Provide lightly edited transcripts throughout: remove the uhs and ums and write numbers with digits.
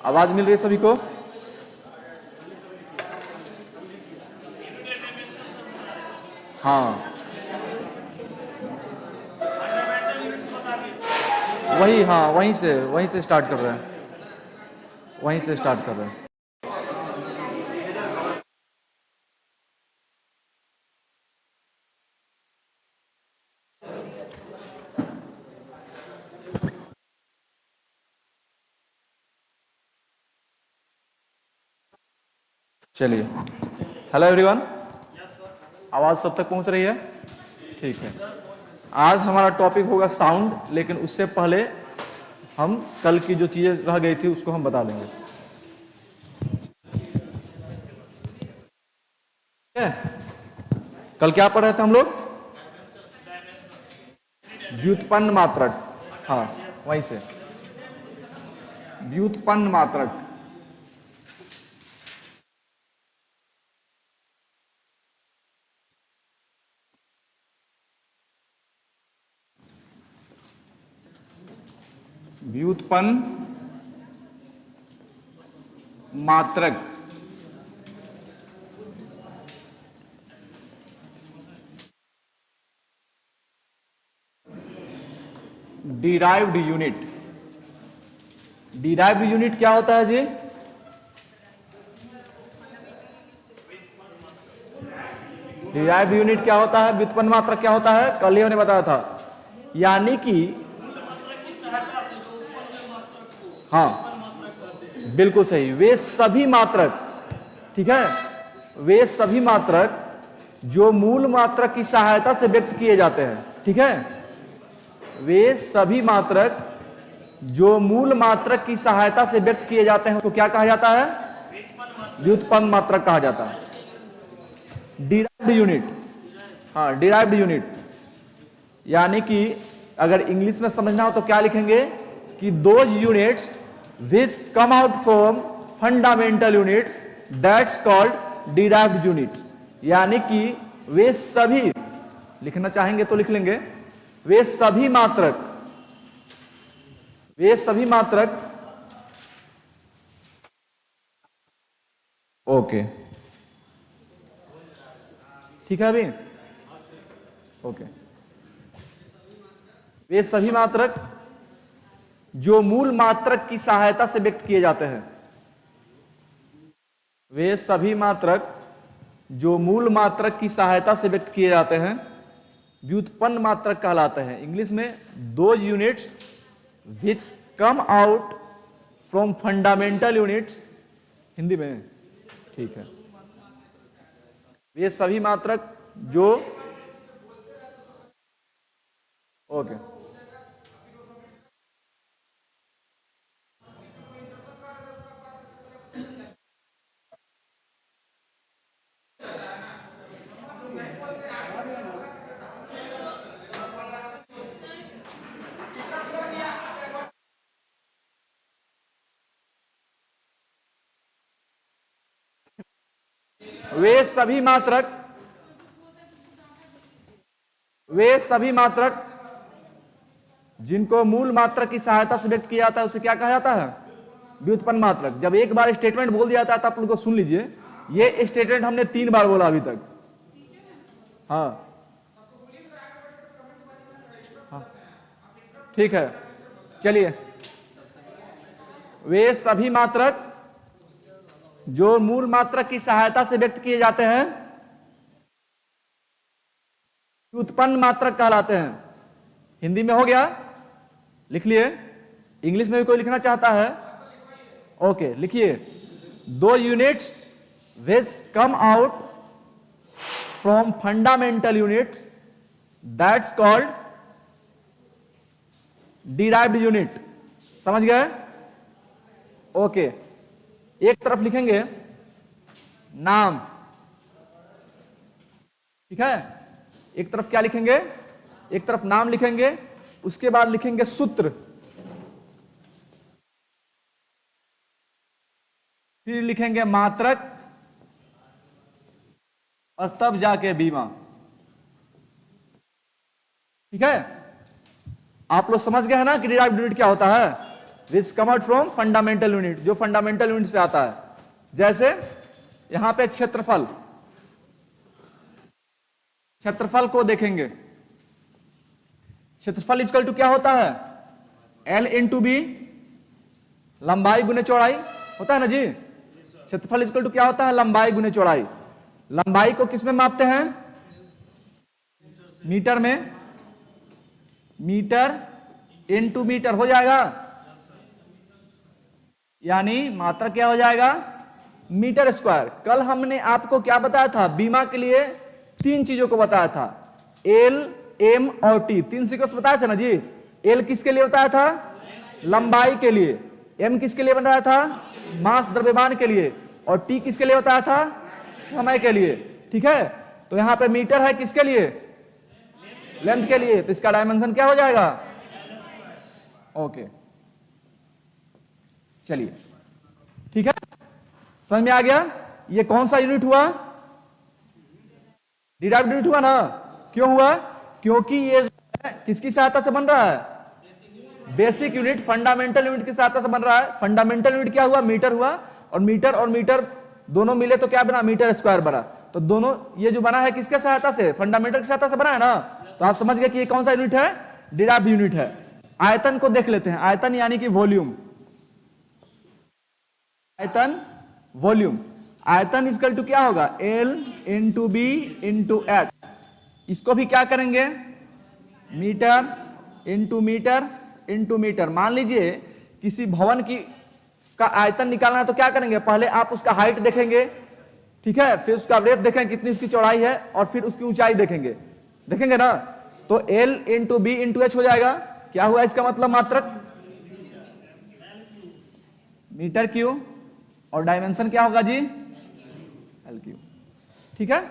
आवाज मिल रही है सभी को? हाँ, वही, हाँ, वहीं से स्टार्ट कर रहे हैं, वहीं से स्टार्ट कर रहे हैं। चलिए, हेलो एवरीवन, आवाज सब तक पहुंच रही है? ठीक है। आज हमारा टॉपिक होगा साउंड, लेकिन उससे पहले हम कल की जो चीजें रह गई थी उसको हम बता देंगे। ठीक है? कल क्या पढ़ रहे थे हम लोग? व्युत्पन्न मात्रक। हाँ, वहीं से व्युत्पन्न मात्रक। व्युत्पन्न मात्रक डिराइव्ड यूनिट। डिराइव्ड यूनिट क्या होता है जी? डिराइव्ड यूनिट क्या होता है? व्युत्पन्न मात्रक क्या होता है? कल ही हमने बताया था, यानी कि हाँ, बिल्कुल सही, वे सभी मात्रक, ठीक है, वे सभी मात्रक जो मूल मात्रक की सहायता से व्यक्त किए जाते हैं। ठीक है, वे सभी मात्रक जो मूल मात्रक की सहायता से व्यक्त किए जाते हैं उसको क्या कहा जाता है? व्युत्पन्न मात्रक कहा जाता है। डिराइव्ड यूनिट, हाँ, डिराइव्ड यूनिट, यानी कि अगर इंग्लिश में समझना हो तो क्या लिखेंगे कि those units which come out from fundamental units that's called derived units. यानी कि वे सभी, लिखना चाहेंगे तो लिख लेंगे, वे सभी मात्रक, वे सभी मात्रक, ओके, ठीक है अभी, ओके, वे सभी मात्रक जो मूल मात्रक की सहायता से व्यक्त किए जाते हैं, वे सभी मात्रक जो मूल मात्रक की सहायता से व्यक्त किए जाते हैं व्युत्पन्न मात्रक कहलाते हैं। इंग्लिश में those units which come out from fundamental units, Hindi में, ठीक है, वे सभी मात्रक जो, ओके, वे सभी मात्रक, वे सभी मात्रक जिनको मूल मात्रक की सहायता से व्यक्त किया जाता है उसे क्या कहा जाता है? व्युत्पन्न मात्रक। जब एक बार स्टेटमेंट बोल दिया जाता है तो आप लोग को सुन लीजिए, ये स्टेटमेंट हमने 3 बार बोला अभी तक। हाँ, हाँ, ठीक है, चलिए, वे सभी मात्रक जो मूल मात्रक की सहायता से व्यक्त किए जाते हैं व्युत्पन्न मात्रक कहलाते हैं। हिंदी में हो गया, लिख लिए। इंग्लिश में भी कोई लिखना चाहता है? ओके, लिखिए, दो units which come out from fundamental units that's called derived unit. समझ गए? ओके, एक तरफ लिखेंगे नाम, ठीक है, एक तरफ क्या लिखेंगे? एक तरफ नाम लिखेंगे, उसके बाद लिखेंगे सूत्र, फिर लिखेंगे मात्रक, और तब जाके बीमा। ठीक है, आप लोग समझ गए हैं ना कि डिराइव्ड यूनिट क्या होता है? Which come out from fundamental unit, जो फंडामेंटल यूनिट से आता है। जैसे यहां पे क्षेत्रफल, क्षेत्रफल को देखेंगे, क्षेत्रफल इक्वल टू क्या होता है, L इंटू बी, लंबाई गुने चौड़ाई होता है ना जी। क्षेत्रफल इक्वल टू क्या होता है, लंबाई गुने चौड़ाई। लंबाई को किस में मापते हैं, मीटर में, मीटर इंटू मीटर हो जाएगा, यानी मात्रा क्या हो जाएगा, मीटर स्क्वायर। कल हमने आपको क्या बताया था, बीमा के लिए तीन चीजों को बताया था, एल, एम और टी, तीन सीक्वेंस बताया था ना जी। एल किसके लिए बताया था, लंबाई के लिए। एम किसके लिए बताया था, मास द्रव्यमान के लिए। और टी किसके लिए बताया था, समय के लिए। ठीक है, तो यहां पे मीटर है किसके लिए, लेंथ के लिए, तो इसका डायमेंशन क्या हो जाएगा, ओके। चलिए ठीक है, समझ में आ गया। ये कौन सा यूनिट हुआ, डिराइव्ड यूनिट हुआ ना। क्यों हुआ, क्योंकि ये किसकी सहायता से बन रहा है, बेसिक यूनिट, फंडामेंटल यूनिट की सहायता से बन रहा है। फंडामेंटल यूनिट क्या हुआ, मीटर हुआ, और मीटर दोनों मिले तो क्या बना, मीटर स्क्वायर बना। तो दोनों ये जो बना है किसके सहायता से, फंडामेंटल की सहायता से बना है ना। तो आप समझ गए कि ये कौन सा यूनिट है, डिराइव्ड यूनिट है। आयतन को देख लेते हैं, आयतन यानी कि वॉल्यूम, आयतन वॉल्यूम। आयतन इक्वल टू क्या होगा, L into B into H. इसको भी क्या करेंगे, meter into meter into meter. मान लीजिए किसी भवन की का आयतन निकालना है तो क्या करेंगे, पहले आप उसका हाइट देखेंगे, ठीक है, फिर उसका ब्रेथ देखेंगे कितनी उसकी चौड़ाई है, और फिर उसकी ऊंचाई देखेंगे, देखेंगे ना। तो L into B into H हो जाएगा। क्या हुआ इसका मतलब, मात्रक मीटर क्यू, और डायमेंशन क्या होगा जी, एल क्यू। ठीक है,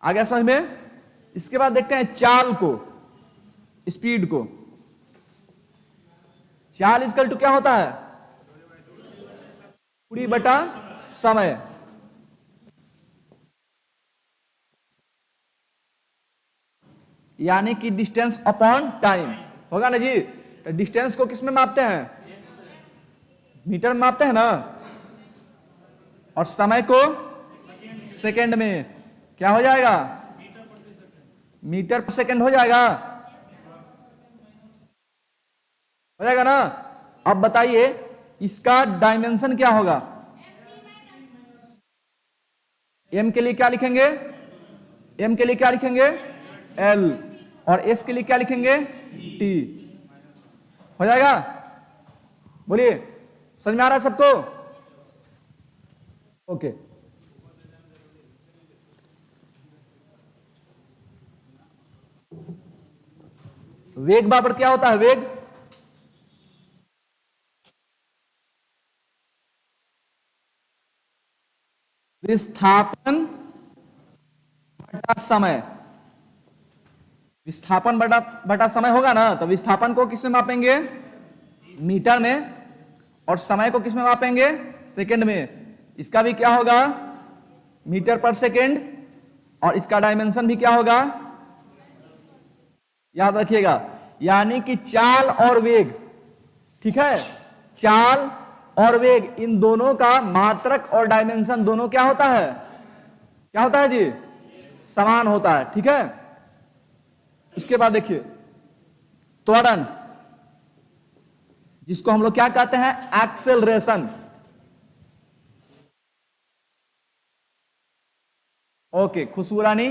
आ गया समझ में। इसके बाद देखते हैं चाल को, स्पीड को। चाल इक्वल टू क्या होता है, दूरी बटा समय। यानी कि डिस्टेंस अपॉन टाइम होगा ना जी। डिस्टेंस को किस में मापते हैं, मीटर में मापते हैं ना, और समय को सेकंड में। क्या हो जाएगा, मीटर पर सेकंड हो जाएगा, हो जाएगा ना। अब बताइए इसका डायमेंशन क्या होगा, एम के लिए क्या लिखेंगे, एम के लिए क्या लिखेंगे, एल, और एस के लिए क्या लिखेंगे, टी। हो जाएगा, बोलिए, समझ में आ रहा है सबको, ओके। वेग बराबर क्या होता है, वेग विस्थापन बटा समय। विस्थापन बटा समय होगा ना, तो विस्थापन को किसमें मापेंगे, मीटर में, और समय को किसमें मापेंगे, सेकंड में। इसका भी क्या होगा, मीटर पर सेकंड, और इसका डायमेंशन भी क्या होगा, याद रखिएगा, यानी कि चाल और वेग। ठीक है, चाल और वेग, इन दोनों का मात्रक और डायमेंशन दोनों क्या होता है, क्या होता है जी, समान होता है। ठीक है, उसके बाद देखिए त्वरण, जिसको हम लोग क्या कहते हैं, एक्सेलरेशन। ओके खुशबू रानी,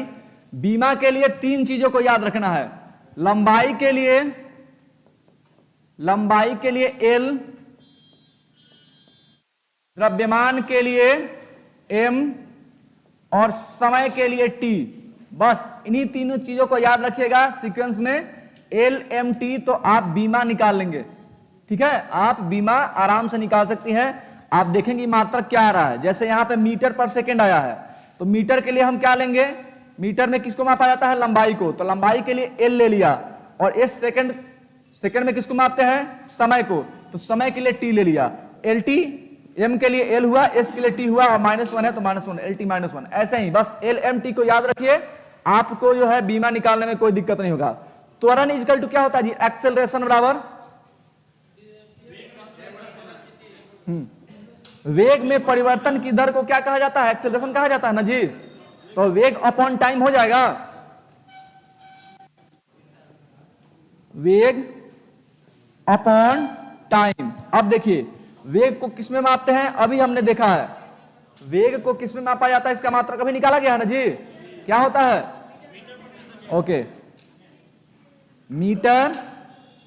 बीमा के लिए तीन चीजों को याद रखना है। लंबाई के लिए L, द्रव्यमान के लिए M, और समय के लिए T। बस इन्हीं तीनों चीजों को याद रखिएगा सीक्वेंस में, L, M, T, तो आप बीमा निकाल लेंगे। ठीक है, आप बीमा आराम से निकाल सकती हैं। आप देखेंगे मात्रक क्या आ रहा है, जैसे यहां पे मीटर पर सेकंड आया है, तो मीटर के लिए हम क्या लेंगे, मीटर में किसको मापा जाता है, लंबाई को, तो लंबाई के लिए L ले लिया, और S सेकंड में किसको मापते हैं, समय को, तो समय के लिए T ले लिया। LT, M के लिए L हुआ, S के लिए T हुआ, और -1 है तो -1, LT -1। ऐसे ही बस LMT को याद रखिए, आपको जो है बीमा निकालने में कोई दिक्कत नहीं होगा। त्वरण इक्वल टू क्या होता है जी, एक्सेलरेशन बराबर वेग में परिवर्तन की दर को क्या कहा जाता है? एक्सेलरेशन कहा जाता है ना जी। तो वेग अपॉन टाइम हो जाएगा, वेग अपॉन टाइम। अब देखिए वेग को किस में मापते हैं? अभी हमने देखा है वेग को किस में मापा जाता है, इसका मात्रा कभी निकाला गया है ना जी। क्या होता है? ओके, मीटर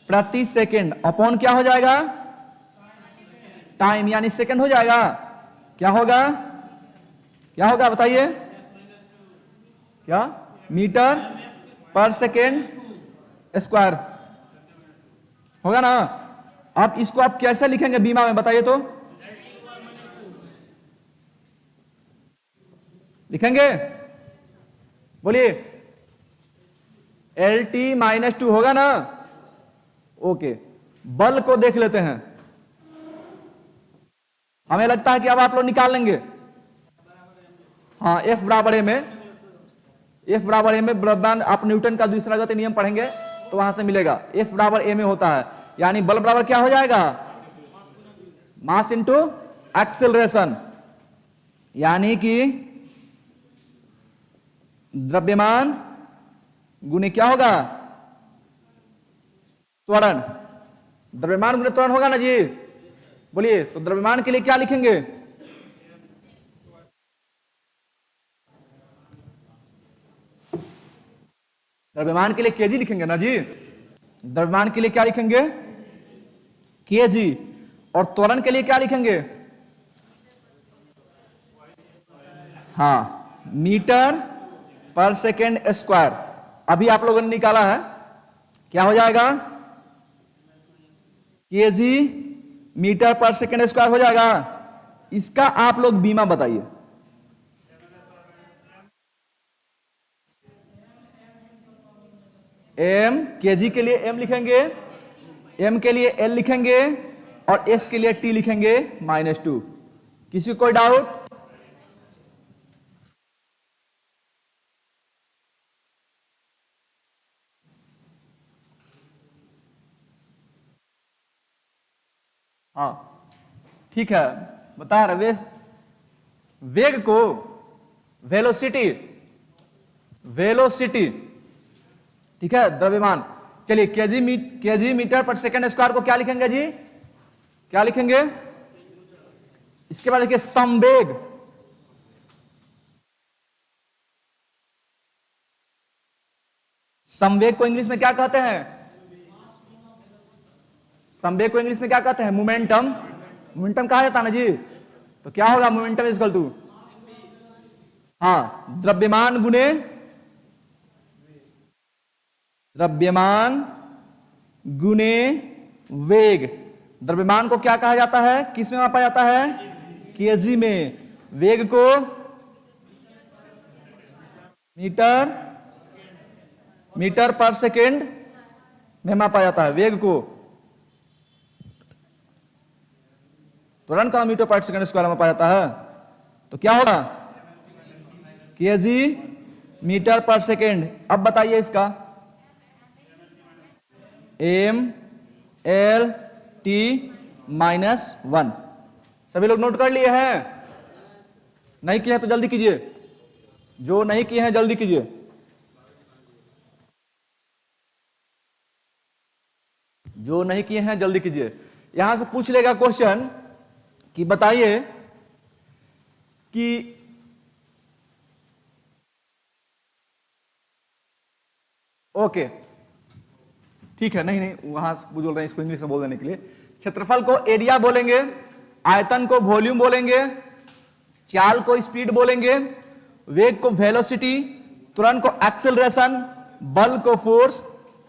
प्रति सेकंड अपॉन क्या हो जाएगा? टाइम, यानी सेकंड हो जाएगा। क्या होगा? क्या होगा बताइए? क्या? मीटर पर सेकंड स्क्वायर होगा ना। अब इसको आप कैसे लिखेंगे बीमा में बताइए तो? लिखेंगे, बोलिए। LT-2 होगा ना। ओके, बल को देख लेते हैं। हमें लगता है कि अब आप लोग निकाल लेंगे। हाँ, F बराबर ए में, F बराबर ए में द्रव्यमान, आप न्यूटन का दूसरा गति नियम पढ़ेंगे तो वहां से मिलेगा। F बराबर ए में होता है, यानी बल बराबर क्या हो जाएगा? मास इंटू एक्सेलरेशन, यानी कि द्रव्यमान गुने क्या होगा? त्वरण। द्रव्यमान गुने त्वरण होगा ना जी। बोलिए, तो द्रव्यमान के लिए क्या लिखेंगे? द्रव्यमान के लिए केजी लिखेंगे ना जी। द्रव्यमान के लिए क्या लिखेंगे? केजी। और त्वरण के लिए क्या लिखेंगे? हाँ, मीटर पर सेकेंड स्क्वायर। अभी आप लोगों ने निकाला है, क्या हो जाएगा? केजी मीटर पर सेकेंड स्क्वायर हो जाएगा। इसका आप लोग बीमा बताइए। एम, केजी के लिए एम लिखेंगे, एम के लिए एल लिखेंगे और एस के लिए टी लिखेंगे -2। किसी कोई डाउट? हाँ ठीक है, बता रहे। वेग को वेलोसिटी, वेलोसिटी ठीक है, द्रव्यमान। चलिए केजी मीटर पर सेकंड स्क्वायर को क्या लिखेंगे जी? क्या लिखेंगे? इसके बाद देखिए संवेग, संवेग को इंग्लिश में क्या कहते हैं? संवेग को इंग्लिश में क्या कहते हैं? मोमेंटम। मोमेंटम कहा जाता है ना जी। तो क्या होगा? मोमेंटम इज इक्वल टू, हाँ, द्रव्यमान गुने, द्रव्यमान गुने वेग। द्रव्यमान को क्या कहा जाता है? किस में मापा जाता है? केजी में। वेग को मीटर पर सेकेंड में मापा जाता है। वेग को तुरंत का मीटर पर सेकेंड स्क्वायर में मापा जाता है। तो क्या होगा? केजी मीटर पर सेकेंड। अब बताइए इसका एम एल टी -1। सभी लोग नोट कर लिए हैं? नहीं किए हैं तो जल्दी कीजिए, जो नहीं किए हैं जल्दी कीजिए। जो नहीं किए हैं जल्दी कीजिए। यहां से पूछ लेगा क्वेश्चन कि बताइए कि ओके ठीक है, नहीं वहां बोल रहे हैं, इसको इंग्लिश में बोल देने के लिए। क्षेत्रफल को एरिया बोलेंगे, आयतन को वॉल्यूम बोलेंगे, चाल को स्पीड बोलेंगे, वेग को वेलोसिटी, त्वरण को एक्सेलरेशन, बल को फोर्स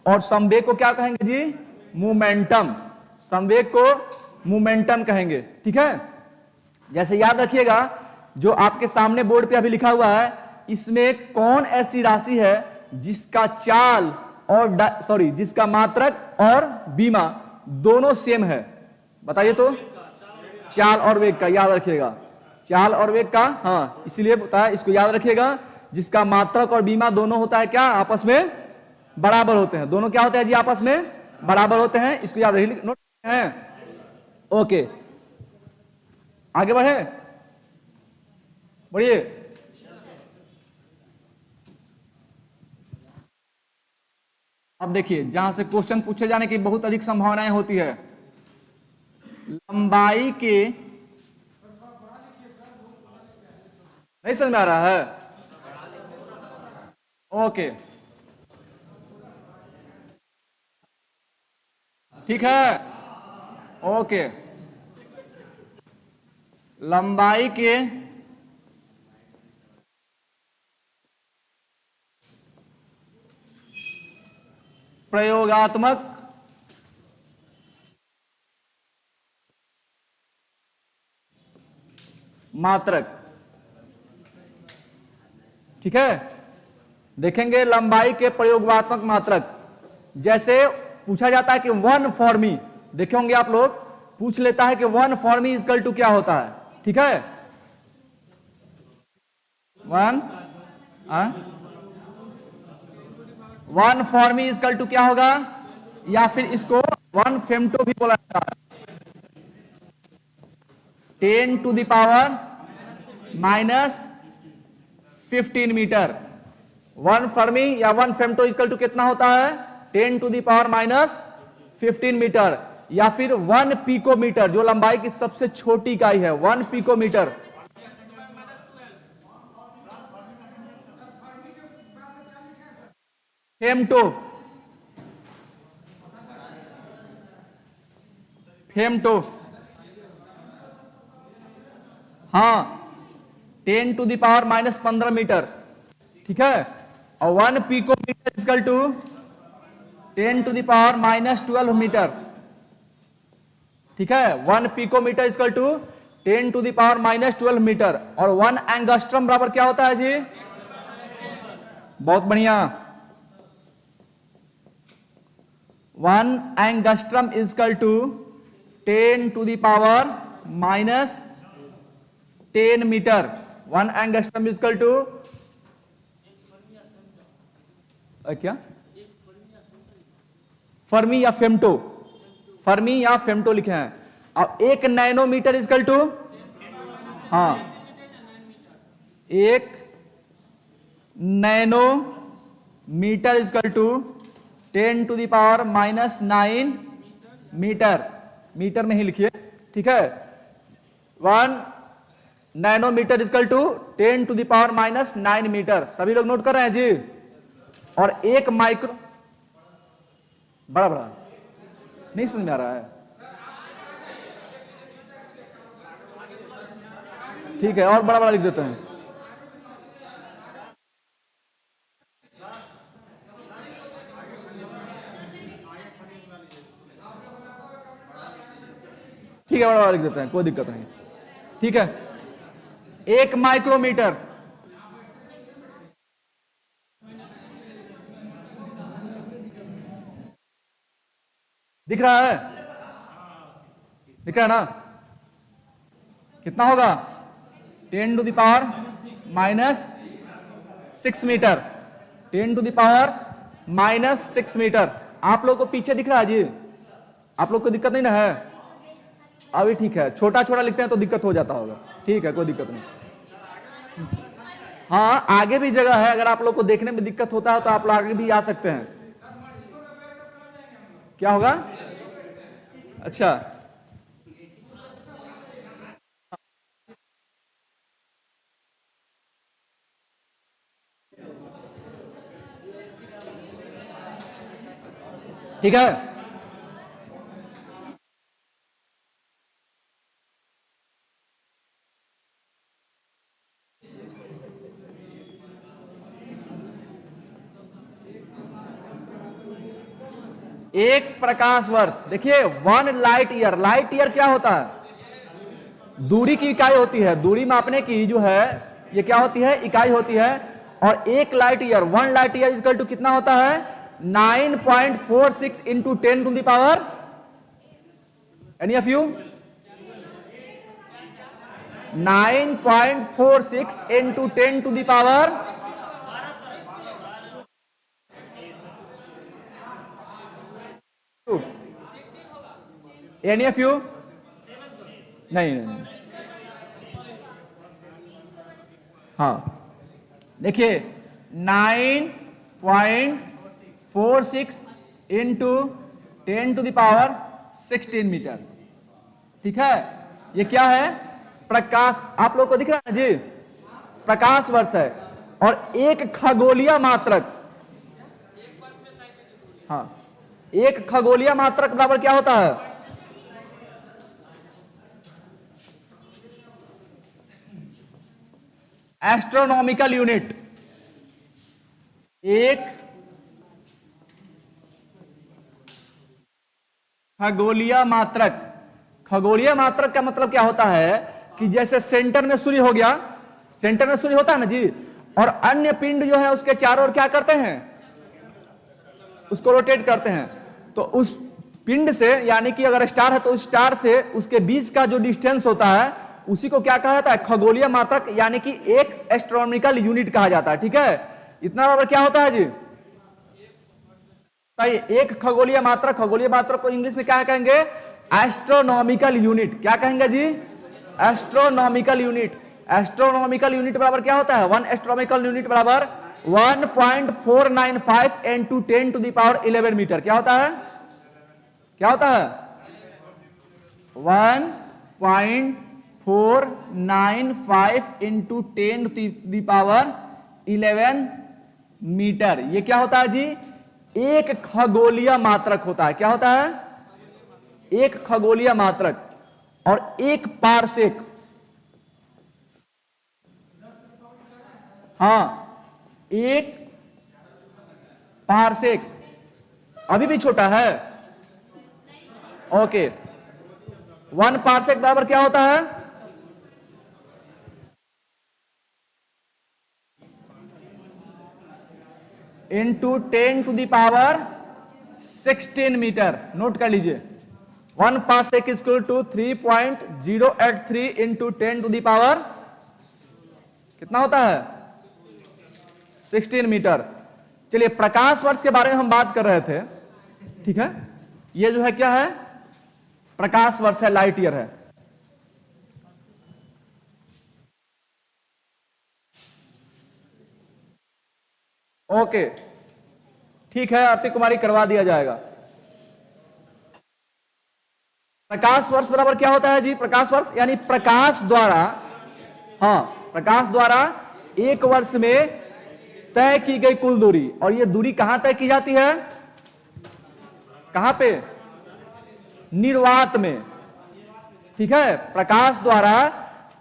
और संवेग को क्या कहेंगे जी? मोमेंटम। संवेग को मोमेंटम कहेंगे। ठीक है, जैसे याद रखिएगा जो आपके सामने बोर्ड पे अभी लिखा हुआ है, इसमें कौन ऐसी राशि है जिसका चाल और जिसका मात्रक और बीमा दोनों सेम है? बताइए तो। चाल और वेग का, याद रखिएगा, चाल और वेग का। हाँ, इसलिए बताया, इसको याद रखिएगा। जिसका मात्रक और बीमा दोनों होता है क्या? आपस में बराबर होते हैं। दोनों क्या होते हैं जी? आपस में बराबर होते हैं। इसको याद रखिए, नोट हैं? ओके, आगे बढ़े, बढ़िए। अब देखिए, जहां से क्वेश्चन पूछे जाने की बहुत अधिक संभावनाएं होती है, लंबाई के, नहीं समझ में आ रहा है? ओके, ठीक है, ओके। लंबाई के प्रयोगात्मक मात्रक, ठीक है। देखेंगे लंबाई के प्रयोगात्मक मात्रक, जैसे पूछा जाता है कि 1 फॉर मी, देखे होंगे आप लोग, पूछ लेता है कि 1 फॉर मी इक्वल टू क्या होता है, ठीक है। 1 फॉर मी इक्वल टू क्या होगा, या फिर इसको 1 फेमटो भी बोला जाता है, 10⁻⁻15 मीटर। 1 फर्मी या 1 फेमटो इक्वल टू कितना होता है, 10⁻⁻15 मीटर, या फिर 1 पिकोमीटर, जो लंबाई की सबसे छोटी इकाई है, 1 पिकोमीटर। फेमटो, फेमटो, हाँ, 10⁻⁻15 मीटर, ठीक है। और 1 पिकोमीटर इक्वल टू 10⁻⁻12 मीटर, ठीक है। 1 पिकोमीटर इक्वल टू 10⁻12 मीटर। और 1 एंगस्ट्रम बराबर क्या होता है जी, बहुत बढ़िया, 1 एंगस्ट्रम इक्वल टू 10⁻10 मीटर। 1 एंगस्ट्रम इक्वल टू क्या, फर्मी या फेमटो, फर्मी या फेमटो लिखे हैं। अब 1 नैनोमीटर इक्वल टू, हाँ, 1 nanometer equal to 10⁻⁻9 meter, meter में ही लिखिए, ठीक है। 1 नैनोमीटर इक्वल टू 10⁻⁻9 मीटर। सभी लोग नोट कर रहे हैं जी। और 1 माइक्रो, बड़ा बड़ा नहीं समझ में आ रहा है, ठीक है, और बड़ा बड़ा लिख देते हैं, ठीक है, बड़ा बड़ा लिख देते हैं, कोई दिक्कत नहीं, ठीक है। 1 माइक्रोमीटर, दिख रहा है, दिख रहा है ना, कितना होगा, 10⁻⁻6 मीटर, 10⁻⁻6 मीटर। आप लोग को पीछे दिख रहा है जी, आप लोग को दिक्कत नहीं ना है, अभी ठीक है, छोटा छोटा लिखते हैं तो दिक्कत हो जाता होगा, ठीक है, कोई दिक्कत नहीं। हाँ, आगे भी जगह है, अगर आप लोग को देखने में दिक्कत होता है तो आप लोग आगे भी आ सकते हैं। क्या होगा, अच्छा, ठीक है। एक प्रकाश वर्ष, देखिए 1 लाइट ईयर, लाइट ईयर क्या होता है, दूरी की इकाई होती है, दूरी मापने की जो है ये क्या होती है, इकाई होती है। और 1 light year, 1 light year equal to कितना होता है, 9.46 into 10 to the power, any of you, 9.46 into 10 to the power, any of you, नहीं नहीं, हाँ देखिए 9.46 इंटू 10⁻16 मीटर। ठीक है, ये क्या है? प्रकाश, आप लोग को दिख रहा है जी, प्रकाश वर्ष है। और एक खगोलीय मात्रक, हाँ एक खगोलीय मात्रक बराबर क्या होता है? Astronomical unit. एक खगोलीय मात्रक, खगोलीय मात्रक का मतलब क्या होता है कि जैसे सेंटर में सूर्य हो गया, सेंटर में सूर्य होता है ना जी, और अन्य पिंड जो है उसके चारों ओर क्या करते हैं? उसको रोटेट करते हैं। तो उस पिंड से, यानी कि अगर स्टार है तो उस स्टार से उसके बीच का जो डिस्टेंस होता है उसी को क्या कहा जाता है? खगोलीय मात्रक, यानी कि एक एस्ट्रोनॉमिकल यूनिट कहा जाता है। ठीक है, इतना बराबर क्या होता है जी? एक खगोलीय मात्रक, खगोलीय मात्रक को इंग्लिश में क्या कहेंगे? Astronomical unit. क्या कहेंगे जी? Astronomical unit. एस्ट्रोनॉमिकल यूनिट बराबर क्या होता है? वन एस्ट्रोनॉमिकल यूनिट बराबर 1.495 इंटू 10⁻11 मीटर। क्या होता है? क्या होता है? 1.495 इंटू 10⁻11 मीटर। ये क्या होता है जी? एक खगोलीय मात्रक होता है। क्या होता है? एक खगोलीय मात्रक। और एक पारसेक, हाँ एक पारसेक अभी भी छोटा है। ओके, 1 पारसेक बराबर क्या होता है? Into 10⁻16 metre. नोट कर लीजिए, 1 parsec is equal to 3.083 into 10⁻, कितना होता है? 16 मीटर। चलिए, प्रकाश वर्ष के बारे में हम बात कर रहे थे। ठीक है, ये जो है क्या है? प्रकाश वर्ष है, लाइट ईयर है। ओके ठीक है, आरती कुमारी करवा दिया जाएगा। प्रकाश वर्ष बराबर क्या होता है जी? प्रकाश वर्ष यानी प्रकाश द्वारा, हाँ प्रकाश द्वारा एक वर्ष में तय की गई कुल दूरी। और ये दूरी कहां तय की जाती है? कहां पे? निर्वात में। ठीक है, प्रकाश द्वारा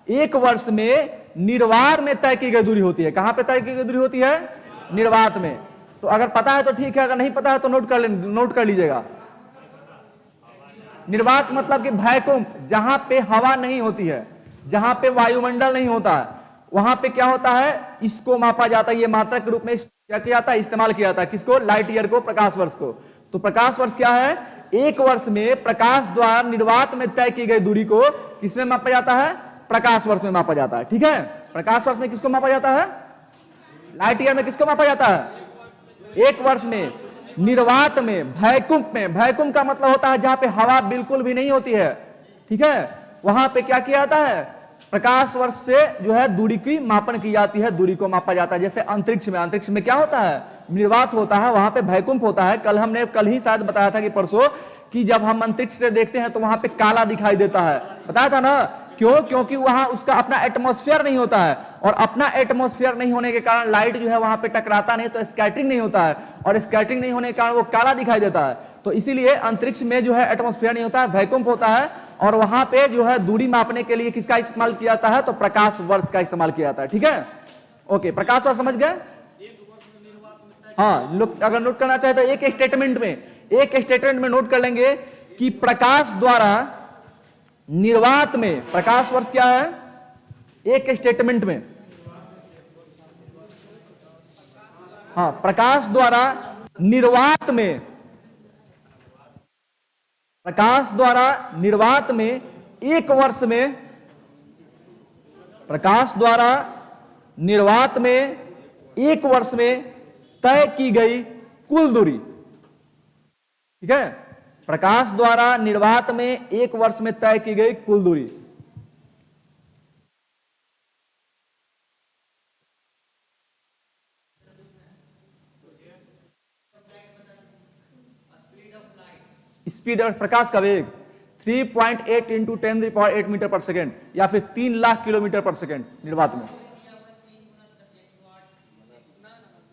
एक वर्ष में निर्वात में तय की गई दूरी होती है। कहां पे तय की गई दूरी होती है? निर्वात में। तो अगर पता है तो ठीक है, अगर नहीं पता है तो नोट कर लीजिएगा। निर्वात मतलब कि भैकुंभ, जहां पे हवा नहीं होती है, जहां पे वायुमंडल नहीं होता है, वहां पे क्या होता है? इसको मापा जाता है। ये मात्रक के रूप में क्या किया जाता है? इस्तेमाल किया जाता है। किसको? लाइट ईयर को, प्रकाश वर्ष को। तो प्रकाश वर्ष क्या है? एक वर्ष में प्रकाश द्वारा निर्वात में तय की गई दूरी को किसमें मापा जाता है? प्रकाश वर्ष में मापा जाता है। ठीक है, प्रकाश वर्ष में किसको मापा जाता है? लाइट ईयर में किसको मापा जाता है? एक वर्ष में निर्वात में, भैकुंभ में। भैकुंभ का मतलब होता है जहां पे हवा बिल्कुल भी नहीं होती है। ठीक है, वहां पे क्या किया जाता है? प्रकाश वर्ष से जो है दूरी की मापन की जाती है, दूरी को मापा जाता है। जैसे अंतरिक्ष में, अंतरिक्ष में क्या होता है? निर्वात होता है, वहां पे भैकुंभ होता है। कल ही शायद बताया था कि परसों, कि जब हम अंतरिक्ष से देखते हैं तो वहां पे काला दिखाई देता है। बताया था ना? क्यों? क्योंकि वहां उसका अपना एटमॉस्फेयर नहीं होता है, और अपना एटमॉस्फेयर नहीं होने के कारण लाइट जो है वहां पे टकराता नहीं, तो स्कैटरिंग नहीं होता है, और स्कैटरिंग नहीं होने के कारण वो काला दिखाई देता है। तो इसीलिए अंतरिक्ष में जो है एटमॉस्फेयर नहीं होता है, वैकुंठ होता है, और वहां पे जो है दूरी मापने के लिए किसका इस्तेमाल किया जाता है? तो प्रकाश वर्ष का इस्तेमाल किया जाता है। ठीक है, ओके, प्रकाश वर्ष समझ गए? हाँ, लोग अगर नोट करना चाहे तो एक स्टेटमेंट में नोट कर लेंगे कि प्रकाश द्वारा निर्वात में, प्रकाश वर्ष क्या है? एक स्टेटमेंट में, हाँ प्रकाश द्वारा निर्वात में, प्रकाश द्वारा निर्वात में एक वर्ष में, प्रकाश द्वारा निर्वात में एक वर्ष में तय की गई कुल दूरी। ठीक है, प्रकाश द्वारा निर्वात में एक वर्ष में तय की गई कुल दूरी। स्पीड और प्रकाश का वेग 3.8 इंटू 10⁸ मीटर पर सेकेंड, या फिर 3 लाख किलोमीटर पर सेकेंड निर्वात में।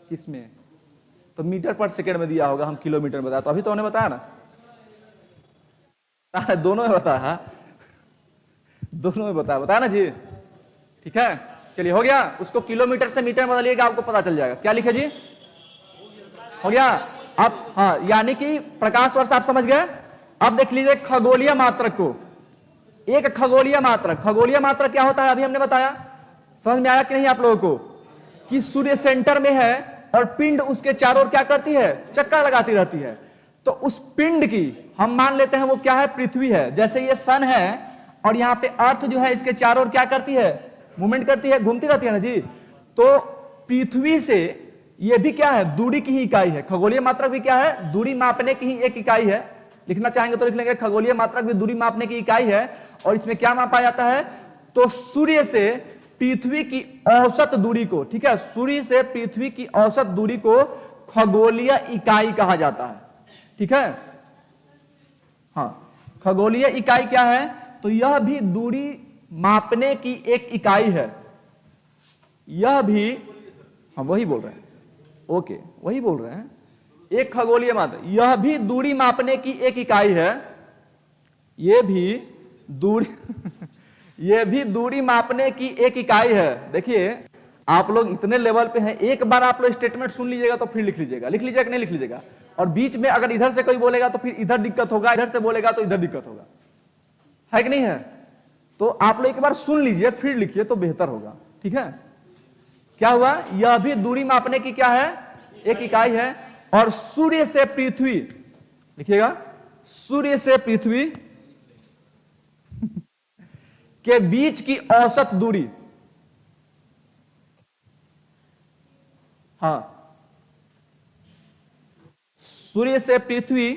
किसमें? तो मीटर पर सेकेंड में दिया होगा, हम किलोमीटर में बताया, तो अभी तो उन्होंने बताया ना, दोनों में बताया, दोनों में बताया ना जी। ठीक है, चलिए हो गया। उसको किलोमीटर से मीटर में बदलिएगा, आपको पता चल जाएगा। क्या लिखे जी? हो गया। अब हाँ, यानी कि प्रकाश वर्ष आप समझ गए। अब देख लीजिए खगोलीय मात्रक को। एक खगोलीय मात्रक, खगोलीय मात्रक क्या होता है अभी हमने बताया, समझ में आया कि नहीं आप लोगों को? कि सूर्य सेंटर में है और पिंड उसके चारों ओर क्या करती है? चक्कर लगाती रहती है। तो उस पिंड की हम मान लेते हैं वो क्या है? पृथ्वी है। जैसे ये सन है और यहाँ पे अर्थ जो है इसके चारों ओर क्या करती है? मूवमेंट करती है, घूमती रहती है ना जी। तो पृथ्वी से ये भी क्या है? दूरी की ही इकाई है। खगोलीय मात्रक भी क्या है? दूरी मापने की ही एक इकाई है। लिखना चाहेंगे तो लिख लेंगे, खगोलीय मात्रक भी दूरी मापने की इकाई है। और इसमें क्या मापा जाता है? तो सूर्य से पृथ्वी की औसत दूरी को, ठीक है, सूर्य से पृथ्वी की औसत दूरी को खगोलीय इकाई कहा जाता है। ठीक है, हाँ, खगोलीय इकाई क्या है? तो यह भी दूरी मापने की एक इकाई है। यह भी, हम वही बोल रहे हैं, ओके, वही बोल रहे हैं। एक खगोलीय मात्रक, यह भी दूरी मापने की एक इकाई है। यह भी दूरी यह भी दूरी मापने की एक इकाई है। देखिए आप लोग इतने लेवल पे हैं, एक बार आप लोग स्टेटमेंट सुन लीजिएगा तो फिर लिख लीजिएगा, लिख लीजिएगा कि नहीं लिख लीजिएगा। और बीच में अगर इधर से कोई बोलेगा तो फिर इधर दिक्कत होगा, इधर से बोलेगा तो इधर दिक्कत होगा, है कि नहीं है? तो आप लोग एक बार सुन लीजिए फिर लिखिए तो बेहतर होगा। ठीक है, क्या हुआ? यह भी दूरी मापने की क्या है? एक इकाई है। और सूर्य से पृथ्वी, लिखिएगा, सूर्य से पृथ्वी के बीच की औसत दूरी, हाँ, सूर्य से पृथ्वी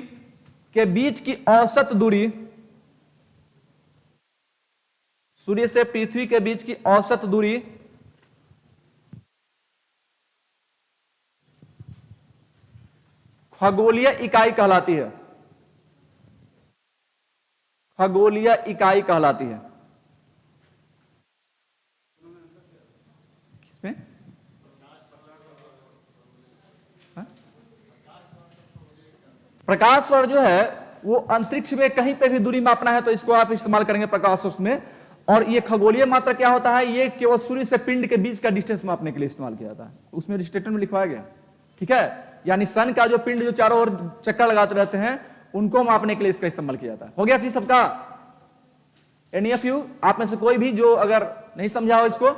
के बीच की औसत दूरी, सूर्य से पृथ्वी के बीच की औसत दूरी खगोलीय इकाई कहलाती है। खगोलीय इकाई कहलाती है। किसमें? प्रकाश वर्ष जो है वो अंतरिक्ष में कहीं पे भी दूरी मापना है तो इसको आप इस्तेमाल करेंगे प्रकाश वर्ष में। और ये खगोलीय मात्रक क्या होता है? ये केवल सूर्य से पिंड के बीच का डिस्टेंस मापने के लिए इस्तेमाल किया जाता है। उसमें स्टेटमेंट में लिखवाया गया। ठीक है, यानी सन का जो पिंड जो चारों ओर चक्कर लगाते रहते हैं उनको मापने के लिए इसका इस्तेमाल किया जाता है। हो गया चीज सबका? एनी ऑफ यू, आप में से कोई भी जो अगर नहीं समझा हो इसको?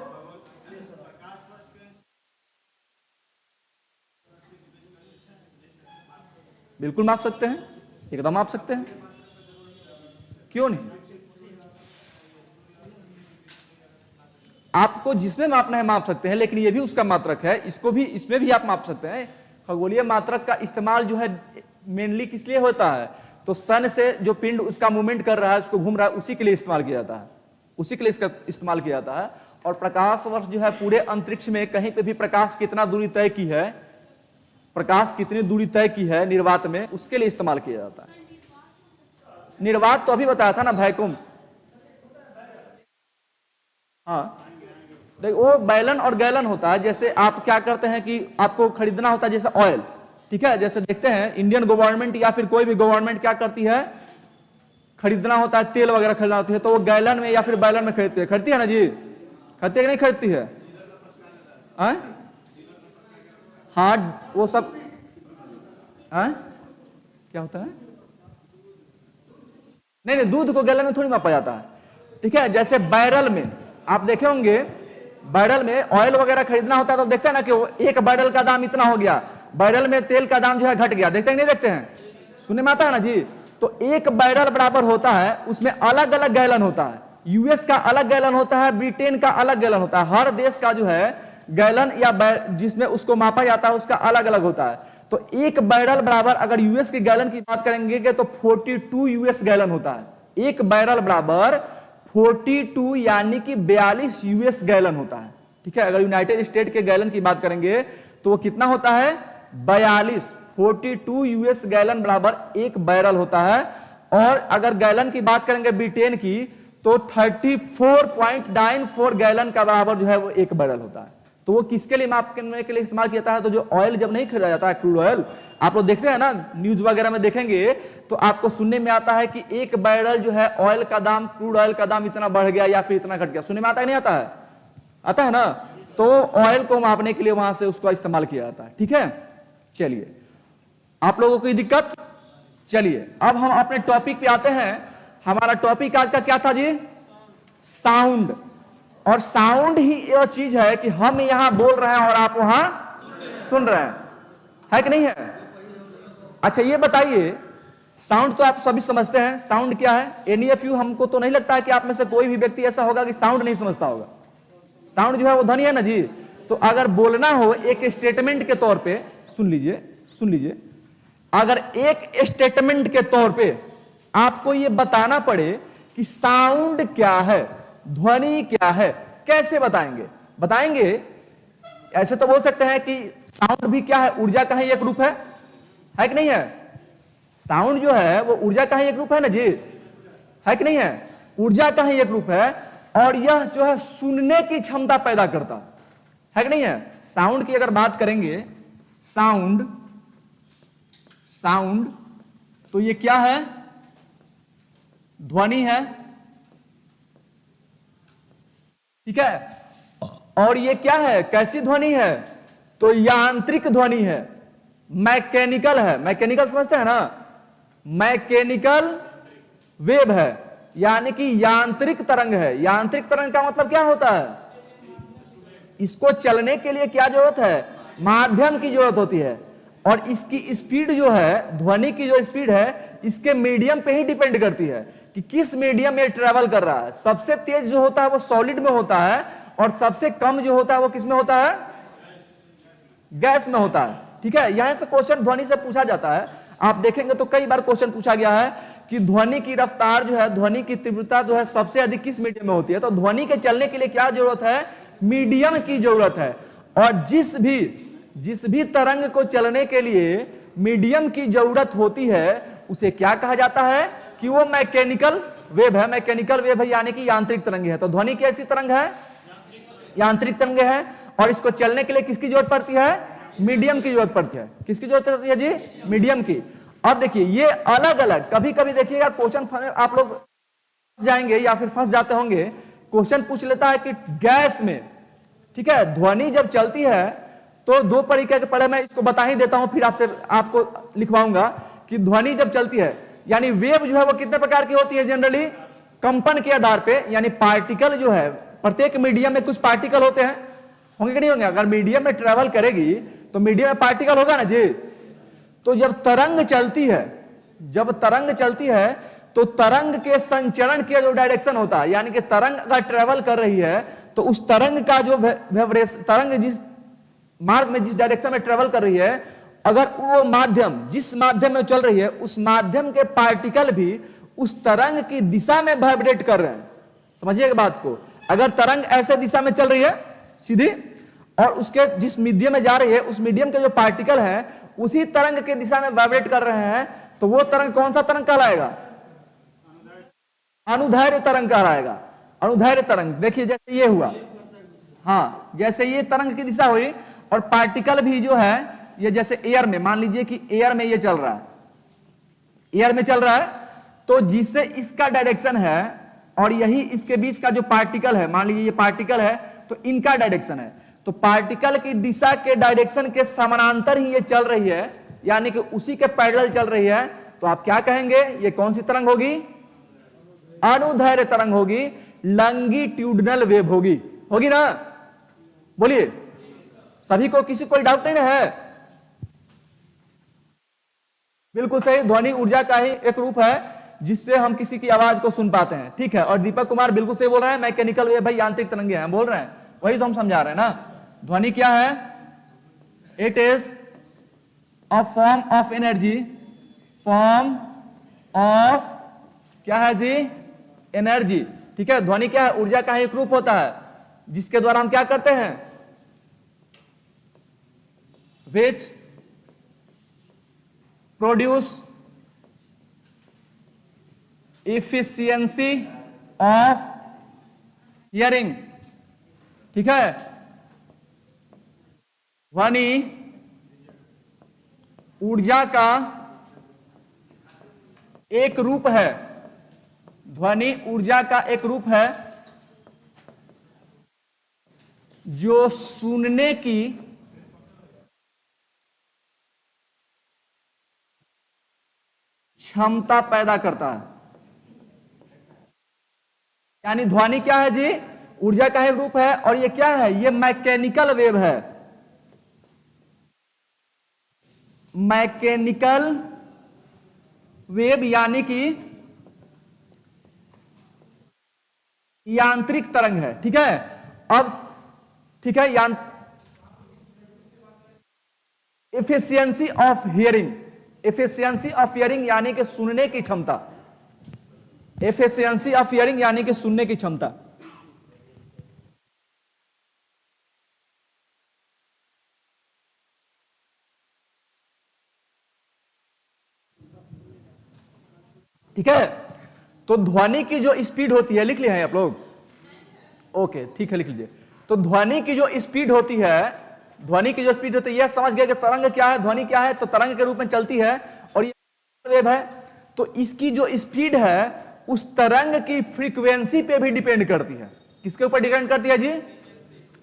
बिल्कुल माप सकते हैं, एकदम माप सकते हैं, क्यों नहीं? आपको जिसमें मापना है माप सकते हैं, लेकिन ये भी उसका मात्रक है, इसको भी, इसमें भी आप माप सकते हैं। खगोलीय मात्रक का इस्तेमाल जो है मेनली किस लिए होता है? तो सन से जो पिंड उसका मूवमेंट कर रहा है, उसको घूम रहा है, उसी के लिए इस्तेमाल किया जाता है, उसी के लिए इसका इस्तेमाल किया जाता है। और प्रकाश वर्ष जो है पूरे अंतरिक्ष में कहीं पे भी प्रकाश कितना दूरी तय की है, प्रकाश कितनी दूरी तय की है निर्वात में, उसके लिए इस्तेमाल किया जाता है। निर्वात तो अभी बताया था ना, वैक्यूम। हाँ, देखो वो बैलन और गैलन होता है। जैसे आप क्या करते हैं कि आपको खरीदना होता है जैसे ऑयल, ठीक है, जैसे देखते हैं इंडियन गवर्नमेंट या फिर कोई भी गवर्नमेंट क्या करती है, खरीदना होता है, तेल वगैरह खरीदना होती है तो वो गैलन में या फिर बैलन में खरीदती है। खरीदती है ना जी? खरीदती है कि नहीं खरीदती है? हाँ, वो सब क्या होता है? नहीं नहीं, दूध को गैलन में थोड़ी मापा जाता है। ठीक है, जैसे बैरल में आप देखे होंगे, बैरल में ऑयल वगैरह खरीदना होता है तो देखते हैं ना कि वो एक बैरल का दाम इतना हो गया, बैरल में तेल का दाम जो है घट गया, देखते हैं नहीं देखते हैं? सुनने में आता है ना जी। तो एक बैरल बराबर होता है, उसमें अलग अलग गैलन होता है। यूएस का अलग गैलन होता है, ब्रिटेन का अलग गैलन होता है। हर देश का जो है गैलन या जिसमें उसको मापा जाता है उसका अलग अलग होता है। तो एक बैरल बराबर, अगर यूएस की गैलन की बात करेंगे तो 42 यूएस गैलन होता है। एक बैरल बराबर 42 यानी कि 42 यूएस गैलन होता है। ठीक है, अगर यूनाइटेड स्टेट के गैलन की बात करेंगे तो वो कितना होता है? 42। 42 यूएस गैलन बराबर 1 बैरल होता है। और अगर गैलन की बात करेंगे B10 की तो 34.94 गैलन का बराबर जो है वो 1 बैरल होता है। तो वो किसके लिए माप करने के लिए इस्तेमाल किया जाता है? तो जो ऑयल जब नहीं खरीदा जाता है, क्रूड ऑयल, आप लोग देखते हैं ना न्यूज वगैरह में देखेंगे तो आपको सुनने में आता है कि 1 बैरल जो है ऑयल का दाम, क्रूड ऑयल का दाम इतना बढ़ गया या फिर इतना घट गया। सुनने में आता है नहीं आता है? आता है ना। तो ऑयल को मापने के लिए वहां से उसका इस्तेमाल किया जाता है। ठीक है, चलिए आप लोगों को दिक्कत। चलिए अब हम अपने टॉपिक पे आते हैं। हमारा टॉपिक आज का क्या था जी? साउंड। और साउंड ही यह चीज है कि हम यहां बोल रहे हैं और आप वहां सुन रहे हैं, है कि नहीं है? अच्छा ये बताइए, साउंड तो आप सभी समझते हैं, साउंड क्या है? एनी ऑफ यू, हमको तो नहीं लगता है कि आप में से कोई भी व्यक्ति ऐसा होगा कि साउंड नहीं समझता होगा। साउंड जो है वो ध्वनि है ना जी। तो अगर बोलना हो एक स्टेटमेंट के तौर पे, सुन लीजिए सुन लीजिए, अगर एक स्टेटमेंट के तौर पे आपको यह बताना पड़े कि साउंड क्या है, ध्वनि क्या है, कैसे बताएंगे? बताएंगे ऐसे तो बोल सकते हैं कि साउंड भी क्या है? ऊर्जा का ही एक रूप है कि नहीं है? साउंड जो है वो ऊर्जा का ही एक रूप है ना जी, है कि नहीं है? ऊर्जा का ही एक रूप है और यह जो है सुनने की क्षमता पैदा करता है कि नहीं है? साउंड की अगर बात करेंगे, साउंड साउंड तो ये क्या है? ध्वनि है, ठीक है। और ये क्या है? कैसी ध्वनि है? तो यांत्रिक ध्वनि है, मैकेनिकल है। मैकेनिकल समझते हैं ना? मैकेनिकल वेव है, यानी कि यांत्रिक तरंग है। यांत्रिक तरंग का मतलब क्या होता है? इसको चलने के लिए क्या जरूरत है? माध्यम की जरूरत होती है। और इसकी स्पीड जो है, ध्वनि की जो स्पीड है, इसके मीडियम पे ही डिपेंड करती है कि किस मीडियम में ट्रेवल कर रहा है। सबसे तेज जो होता है वो सॉलिड में होता है और सबसे कम जो होता है वो किस में होता है? गैस में होता है। ठीक है, यहां से क्वेश्चन ध्वनि से पूछा जाता है। आप देखेंगे तो कई बार क्वेश्चन पूछा गया है कि ध्वनि की रफ्तार जो है, ध्वनि की तीव्रता जो है सबसे अधिक किस मीडियम में होती है? तो ध्वनि के चलने के लिए क्या जरूरत है? मीडियम की जरूरत है। और जिस भी तरंग को चलने के लिए मीडियम की जरूरत होती है उसे क्या कहा जाता है? कि वो मैकेनिकल वेव है। मैकेनिकल वेव है यानी कि यांत्रिक तरंग है। तो ध्वनि कैसी तरंग है? यांत्रिक तरंग है। और इसको चलने के लिए किसकी जरूरत पड़ती है? मीडियम की जरूरत पड़ती है। किसकी जरूरत पड़ती है जी? मीडियम की। अब देखिए ये अलग अलग, कभी कभी देखिएगा क्वेश्चन आप लोग फंस जाएंगे या फिर फंस जाते होंगे। क्वेश्चन पूछ लेता है कि गैस में, ठीक है, ध्वनि जब चलती है तो दो तरीके के पढ़े, मैं इसको बता ही देता हूं फिर आपको लिखवाऊंगा कि ध्वनि जब चलती है यानी वेव जो है वो कितने प्रकार की होती है? जनरली कंपन के आधार पे, यानी पार्टिकल जो है, प्रत्येक मीडियम में कुछ पार्टिकल होते हैं, होंगे कि नहीं होंगे? अगर मीडियम में ट्रेवल करेगी तो मीडियम में पार्टिकल होगा ना जी। तो जब तरंग चलती है तो तरंग के संचरण के जो डायरेक्शन होता है, यानी कि तरंग अगर ट्रेवल कर रही है तो उस तरंग का जो तरंग जिस मार्ग में, जिस डायरेक्शन में ट्रेवल कर रही है, अगर वो माध्यम, जिस माध्यम में चल रही है, उस माध्यम के पार्टिकल भी उस तरंग की दिशा में वाइब्रेट कर रहे हैं। समझिएगा बात को। अगर तरंग ऐसे दिशा में चल रही है सीधी, और उसके जिस मीडियम में जा रही है उस मीडियम के जो पार्टिकल हैं उसी तरंग के दिशा में वाइब्रेट कर रहे हैं, तो वो तरंग कौन सा तरंग कहलाएगा? अनुदैर्घ्य तरंग कहलाएगा। अनुदैर्घ्य तरंग। देखिए जैसे ये हुआ, हाँ, जैसे ये तरंग की दिशा हुई और पार्टिकल भी जो है ये जैसे एयर में, मान लीजिए कि एयर में ये चल रहा है, एयर में चल रहा है, तो जिससे इसका डायरेक्शन है और यही इसके बीच का जो पार्टिकल है, मान लीजिए ये पार्टिकल है तो इनका डायरेक्शन है, तो पार्टिकल की दिशा के डायरेक्शन के समानांतर ही ये चल रही है, यानी कि उसी के पैरेलल चल रही है। तो आप क्या कहेंगे? ये कौन सी तरंग होगी? अनुदैर्घ्य तरंग होगी, लॉन्गिट्यूडिनल वेव होगी। होगी ना? बोलिए, सभी को, किसी कोई डाउट नहीं है? बिल्कुल सही, ध्वनि ऊर्जा का ही एक रूप है जिससे हम किसी की आवाज को सुन पाते हैं। ठीक है, और दीपक कुमार बिल्कुल सही बोल रहे हैं, मैकेनिकल वेव भाई यांत्रिक तरंगे हैं, बोल रहे हैं, वही तो हम समझा रहे हैं ना। ध्वनि क्या है? It is a form of energy, form of क्या है जी? एनर्जी। ठीक है, ध्वनि क्या है? ऊर्जा का ही एक रूप होता है जिसके द्वारा हम क्या करते हैं? which, produce efficiency of hearing. ठीक है, ध्वनि ऊर्जा का एक रूप है, ध्वनि ऊर्जा का एक रूप है जो सुनने की क्षमता पैदा करता है। यानी ध्वनि क्या है जी? ऊर्जा का एक रूप है, और ये क्या है? ये मैकेनिकल वेव है, मैकेनिकल वेव यानी कि यांत्रिक तरंग है। ठीक है, अब ठीक है, efficiency of hearing, efficiency of hearing यानी कि सुनने की क्षमता, एफिशिएंसी ऑफ हियरिंग यानी कि सुनने की क्षमता। ठीक है, तो ध्वनि की जो स्पीड होती है, लिख लिए हैं आप लोग? ओके, ठीक है, लिख लीजिए। तो ध्वनि की जो स्पीड होती है, ध्वनि की जो स्पीड होती है, यह समझ गए कि तरंग क्या है, ध्वनि क्या है, तो तरंग के रूप में चलती है और ये वेव है। तो इसकी जो स्पीड है उस तरंग की फ्रीक्वेंसी पे भी डिपेंड करती है। किसके ऊपर डिपेंड करती है जी?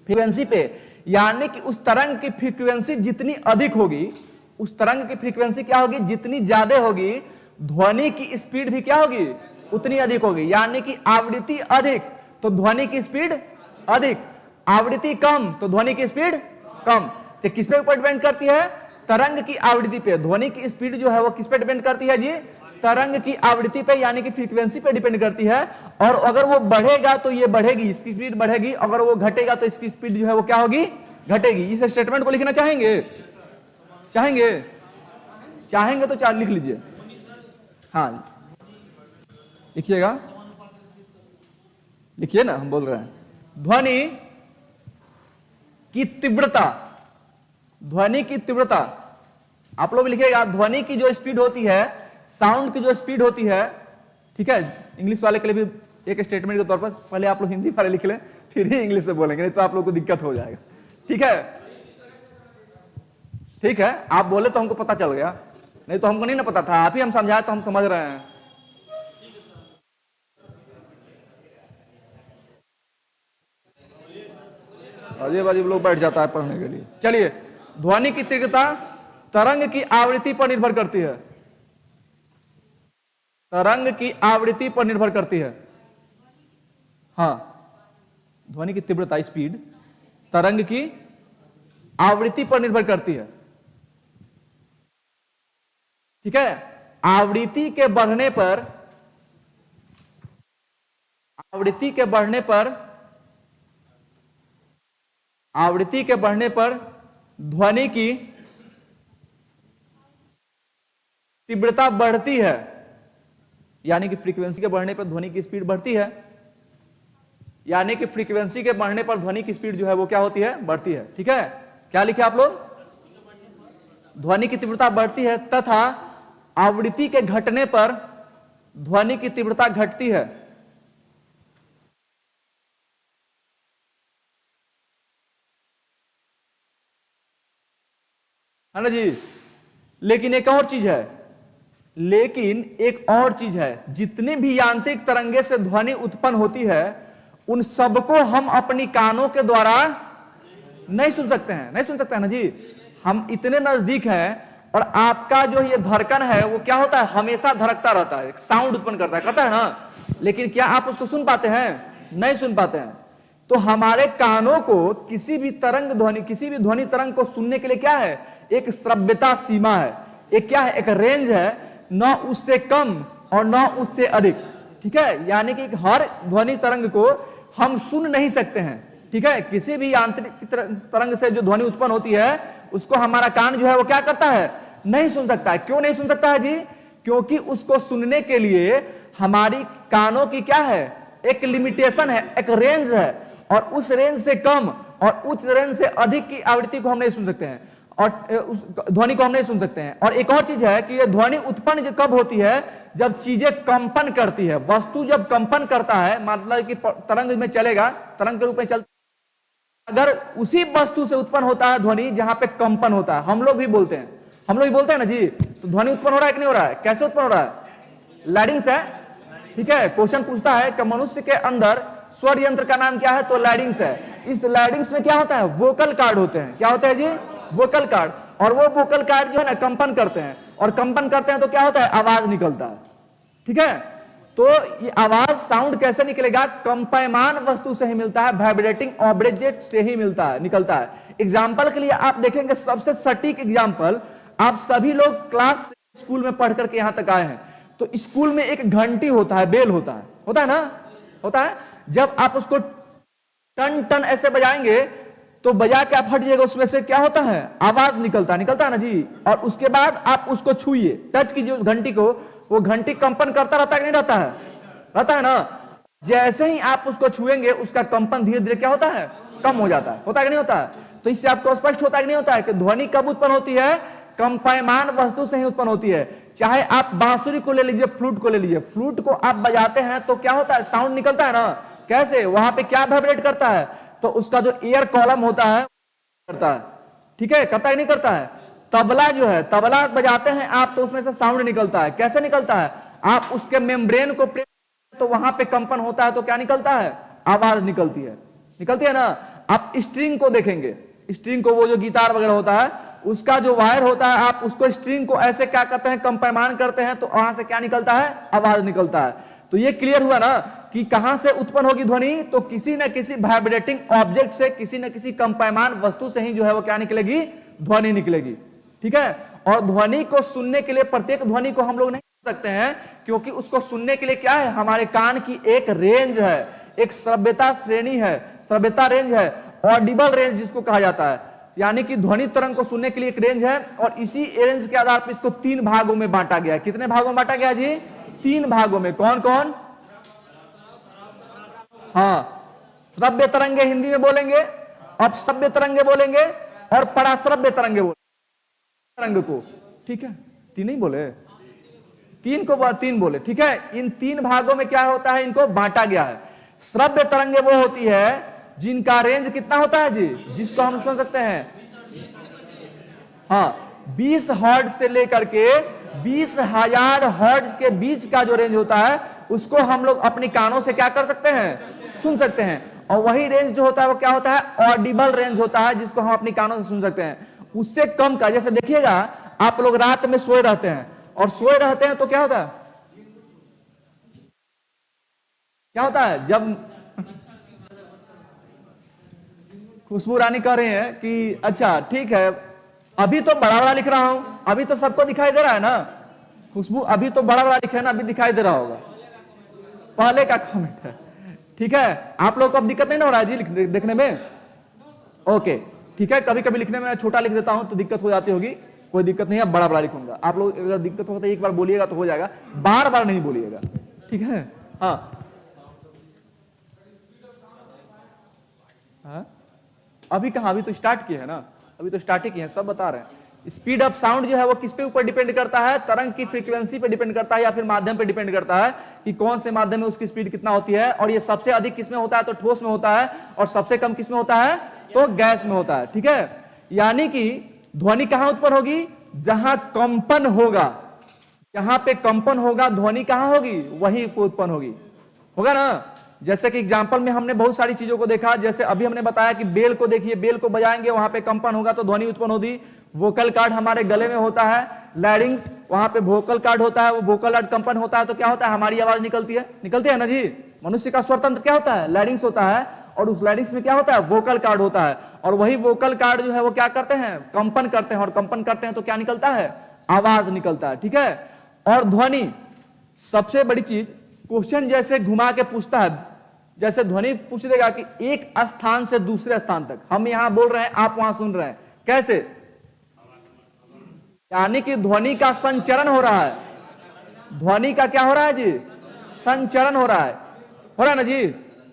फ्रीक्वेंसी पे। यानी कि उस तरंग की फ्रीक्वेंसी जितनी अधिक होगी, उस तरंग की फ्रीक्वेंसी क्या होगी? जितनी ज्यादा होगी, ध्वनि की स्पीड भी क्या होगी? उतनी अधिक होगी। यानी कि आवृत्ति अधिक तो ध्वनि की स्पीड अधिक, आवृत्ति कम तो ध्वनि की स्पीड कम। तो किस पे ऊपर डिपेंड करती है? तरंग की आवृत्ति पे। ध्वनि की स्पीड जो है वो किस पे डिपेंड करती है जी? तरंग की आवृत्ति पे यानी कि फ्रीक्वेंसी पे डिपेंड करती है। और अगर वो बढ़ेगा तो ये बढ़ेगी, इसकी स्पीड बढ़ेगी, अगर वो घटेगा तो इसकी स्पीड जो है वो क्या होगी? घटेगी। इस स्टेटमेंट को लिखना चाहेंगे? चाहेंगे? चाहेंगे तो चार लिख लीजिए। हाँ लिखिएगा, लिखिए ना, हम बोल रहे हैं ध्वनि की तीव्रता, ध्वनि की तीव्रता आप लोग लिखिएगा। ध्वनि की जो स्पीड होती है, साउंड की जो स्पीड होती है, ठीक है, इंग्लिश वाले के लिए भी एक स्टेटमेंट के तौर पर पहले आप लोग हिंदी वाले लिख लें, फिर ही इंग्लिश से बोलेंगे, नहीं तो आप लोग को दिक्कत हो जाएगा। ठीक है, ठीक है, आप बोले तो हमको पता चल गया, नहीं तो हमको नहीं ना पता था, आप ही हम समझाए तो हम समझ रहे हैं। अजीब अजीब लोग बैठ जाता है पढ़ने के लिए। चलिए, ध्वनि की तीव्रता तरंग की आवृत्ति पर निर्भर करती है, तरंग की आवृत्ति पर निर्भर करती है। हाँ, ध्वनि की तीव्रता स्पीड तरंग की आवृत्ति पर निर्भर करती है। ठीक है, आवृत्ति के बढ़ने पर, आवृत्ति के बढ़ने पर, आवृत्ति के बढ़ने पर ध्वनि की तीव्रता बढ़ती है। यानी कि फ्रीक्वेंसी के बढ़ने पर ध्वनि की स्पीड बढ़ती है, यानी कि फ्रीक्वेंसी के बढ़ने पर ध्वनि की स्पीड जो है वो क्या होती है? बढ़ती है। ठीक है, क्या लिखे आप लोग? ध्वनि की तीव्रता बढ़ती है तथा आवृत्ति के घटने पर ध्वनि की तीव्रता घटती है। है ना जी? लेकिन एक और चीज है, लेकिन एक और चीज है, जितने भी यांत्रिक तरंगे से ध्वनि उत्पन्न होती है उन सबको हम अपनी कानों के द्वारा नहीं सुन सकते हैं, नहीं सुन सकते हैं ना जी। हम इतने नजदीक हैं और आपका जो ये धड़कन है वो क्या होता है? हमेशा धड़कता रहता है, साउंड उत्पन्न करता है, करता है ना, लेकिन क्या आप उसको सुन पाते हैं? नहीं सुन पाते हैं। तो हमारे कानों को किसी भी तरंग ध्वनि, किसी भी ध्वनि तरंग को सुनने के लिए क्या है? एक श्रव्यता सीमा है, एक क्या है? एक रेंज है, न उससे कम और न उससे अधिक। ठीक है, यानी कि हर ध्वनि तरंग को हम सुन नहीं सकते हैं। ठीक है, किसी भी यांत्रिक तरंग से जो ध्वनि उत्पन्न होती है उसको हमारा कान जो है वो क्या करता है? नहीं सुन सकता है। क्यों नहीं सुन सकता है जी? क्योंकि उसको सुनने के लिए हमारी कानों की क्या है? एक लिमिटेशन है, एक रेंज है, और उस रेंज से कम और उस रेंज से अधिक की आवृत्ति को हम नहीं सुन सकते हैं। और उस ध्वनि को हम नहीं सुन सकते हैं। और एक और चीज है कि ये ध्वनि उत्पन्न कब होती है, जब चीजें कंपन करती है। वस्तु जब कंपन करता है, मतलब कि तरंग में चलेगा, तरंग के रूप में चलता, अगर उसी वस्तु से उत्पन्न होता है ध्वनि जहां पे कंपन होता है, हम लोग भी बोलते हैं ना जी, तो ध्वनि उत्पन्न हो रहा है कि नहीं हो रहा है? कैसे उत्पन्न हो रहा है? लैरिंग्स है, ठीक है। क्वेश्चन पूछता है कि मनुष्य के अंदर स्वर यंत्र का नाम क्या है, तो लैरिंग्स है। इस लैरिंग्स में क्या होता है? वोकल कार्ड होते हैं। क्या होता है जी? Vocal card. और वो वोकल कार्ड जो है ना कंपन करते हैं, और कंपन करते हैं तो क्या होता है? आवाज निकलता है, ठीक है। तो ये आवाज, साउंड कैसे निकलेगा? कंपयमान वस्तु से ही मिलता है, वाइब्रेटिंग ऑब्जेक्ट से ही निकलता है। एग्जाम्पल के लिए आप देखेंगे, सबसे सटीक एग्जाम्पल, आप सभी लोग क्लास स्कूल में पढ़ करके यहां तक आए हैं, तो स्कूल में एक घंटी होता है, बेल होता है ना, होता है। जब आप उसको टन टन ऐसे बजाएंगे तो बजा के आप हट जाएगा, उसमें से क्या होता है? आवाज निकलता है ना जी। और उसके बाद आप उसको छूइए, टच कीजिए उस घंटी को, वो घंटी कंपन करता रहता है कि नहीं रहता है? रहता है ना। जैसे ही आप उसको छुएंगे, उसका कंपन धीरे धीरे क्या होता है? कम हो जाता है। होता है कि नहीं होता है? तो इससे आपको स्पष्ट होता है कि नहीं होता है कि ध्वनि कब उत्पन्न होती है? कंपयमान वस्तु से ही उत्पन्न होती है। चाहे आप बांसुरी को ले लीजिए, फ्लूट को ले लीजिए, फ्लूट को आप बजाते हैं तो क्या होता है? साउंड निकलता है ना। कैसे? वहां पे क्या वाइब्रेट करता है? तो उसका जो एयर कॉलम होता है करता है, ठीक है, करता है नहीं करता है? तबला जो है, तबला बजाते हैं आप तो उसमें से साउंड निकलता है। कैसे निकलता है? आप उसके मेम्ब्रेन को प्रेस तो वहां पे कंपन होता है, तो क्या निकलता है? आवाज निकलती है ना। आप स्ट्रिंग को देखेंगे, स्ट्रिंग को, वो जो गिटार वगैरह होता है, उसका जो वायर होता है, आप उसको स्ट्रिंग को ऐसे क्या करते हैं? कंपयमान करते हैं, तो वहां से क्या निकलता है? आवाज निकलता है। तो ये क्लियर हुआ ना कि कहां से उत्पन्न होगी ध्वनि? तो किसी न किसी वाइब्रेटिंग ऑब्जेक्ट से, किसी न किसी कंपयमान वस्तु से ही जो है वो क्या निकलेगी? ध्वनि निकलेगी, ठीक है। और ध्वनि को सुनने के लिए, प्रत्येक ध्वनि को हम लोग नहीं सुन सकते हैं, क्योंकि उसको सुनने के लिए क्या है? हमारे कान की एक रेंज है, एक श्रव्यता श्रेणी है, श्रव्यता रेंज है, ऑडिबल रेंज जिसको कहा जाता है। यानी कि ध्वनि तरंग को सुनने के लिए एक रेंज है, और इसी रेंज के आधार पर इसको 3 भागों में बांटा गया है। कितने भागों में बांटा गया जी? 3 भागों में। कौन कौन? हाँ, श्रव्य तरंगे हिंदी में बोलेंगे, अपश्रव्य तरंगे बोलेंगे, और पराश्रव्य तरंगे बोलेंगे। तरंग को, ठीक है, 3 नहीं बोले, 3 बोले, ठीक है। इन 3 भागों में क्या होता है? इनको बांटा गया है। श्रव्य तरंगे वो होती है जिनका रेंज कितना होता है जी? जिसको हम सुन सकते हैं, हाँ, 20 हर्ट्ज से लेकर के 20,000 हर्ट्ज के बीच का जो रेंज होता है, उसको हम लोग अपनी कानों से क्या कर सकते हैं? सुन सकते हैं। और वही रेंज जो होता है वो क्या होता है? ऑडिबल रेंज होता है, जिसको हम अपनी कानों से सुन सकते हैं। उससे कम का, जैसे देखिएगा, आप लोग रात में सोए रहते हैं, और सोए रहते हैं तो क्या होता है? क्या होता है? जब खुशबू रानी कह रहे हैं कि अच्छा ठीक है, अभी तो बड़ा बड़ा लिख रहा हूं, अभी तो सबको दिखाई दे रहा है ना खुशबू, अभी तो बड़ा बड़ा लिखे ना, अभी दिखाई दे रहा होगा। पहले का कमेंट है, ठीक है। आप लोग को अब दिक्कत नहीं ना हो रहा है जी देखने में? ओके, ठीक है। कभी कभी लिखने में छोटा लिख देता हूं तो दिक्कत हो जाती होगी, कोई दिक्कत नहीं है, बड़ा बड़ा लिखूंगा। आप लोग अगर दिक्कत होगा तो एक बार बोलिएगा तो हो जाएगा, बार बार नहीं बोलिएगा, ठीक है। हाँ, अभी कहां? अभी तो स्टार्ट किए हैं ना, अभी तो स्टार्ट ही किए हैं, सब बता रहे हैं। स्पीड ऑफ साउंड जो है वो किस पे ऊपर डिपेंड करता है? तरंग की फ्रीक्वेंसी पे डिपेंड करता है, या फिर माध्यम पे डिपेंड करता है कि कौन से माध्यम में उसकी स्पीड कितना होती है। और ये सबसे अधिक किस में होता है? तो ठोस में होता है, और सबसे कम किस में होता है? तो गैस में होता है, ठीक है। यानी कि ध्वनि कहां उत्पन्न होगी? जहां कंपन होगा, जहां पे कंपन होगा ध्वनि कहां होगी? वहीं पे उत्पन्न होगी, होगा ना। जैसे कि एग्जाम्पल में हमने बहुत सारी चीजों को देखा, जैसे अभी हमने बताया कि बेल को देखिए, बेल को बजाएंगे वहां पे कंपन होगा तो ध्वनि उत्पन्न होगी। वोकल कार्ड हमारे गले में होता है, लैरिंग्स, वहां पे वोकल कार्ड होता है, वो वोकल कार्ड कंपन होता है तो क्या होता है? हमारी आवाज निकलती है ना जी। मनुष्य का स्वरतंत्र क्या होता है? लैरिंग्स होता है, और उस लैरिंग्स में क्या होता है? वोकल कार्ड होता है। और वही वोकल कार्ड जो है वो क्या करते हैं? कंपन करते हैं, और कंपन करते हैं तो क्या निकलता है? आवाज निकलता है, ठीक है। और ध्वनि सबसे बड़ी चीज, क्वेश्चन जैसे घुमा के पूछता है, जैसे ध्वनि पूछ देगा कि एक स्थान से दूसरे स्थान तक, हम यहां बोल रहे हैं, आप वहां सुन रहे हैं, कैसे? यानी कि ध्वनि का संचरण हो रहा है। ध्वनि का क्या हो रहा है जी? संचरण हो रहा है ना जी।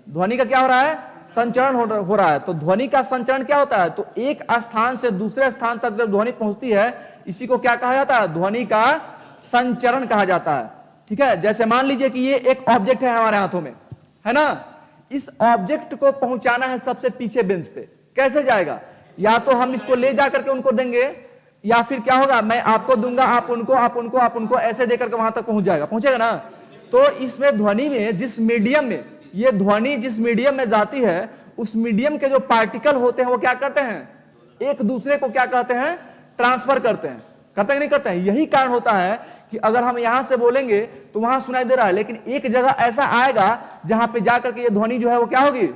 ध्वनि का क्या हो रहा है? संचरण हो रहा है। तो ध्वनि का संचरण क्या होता है? तो एक स्थान से दूसरे स्थान तक जब ध्वनि पहुंचती है, इसी को क्या कहा जाता है? ध्वनि का संचरण कहा जाता है। ठीक है, जैसे मान लीजिए कि ये एक ऑब्जेक्ट है हमारे हाथों में, है ना। इस ऑब्जेक्ट को पहुंचाना है सबसे पीछे बेंच पे, कैसे जाएगा? या तो हम इसको ले जाकर के उनको देंगे, या फिर क्या होगा, मैं आपको दूंगा, आप उनको, आप उनको, आप उनको, ऐसे देकर के वहां तक पहुंच जाएगा, पहुंचेगा ना। तो इसमें ध्वनि में जिस मीडियम में ये ध्वनि जिस मीडियम में जाती है, उस मीडियम के जो पार्टिकल होते हैं वो क्या करते हैं? एक दूसरे को क्या कहते हैं? ट्रांसफर करते हैं। करते हैं कि नहीं करते हैं? यही कारण होता है कि अगर हम यहां से बोलेंगे तो वहां सुनाई दे रहा है, लेकिन एक जगह ऐसा आएगा जहां पे जाकर के ये ध्वनि जो है वो क्या होगी?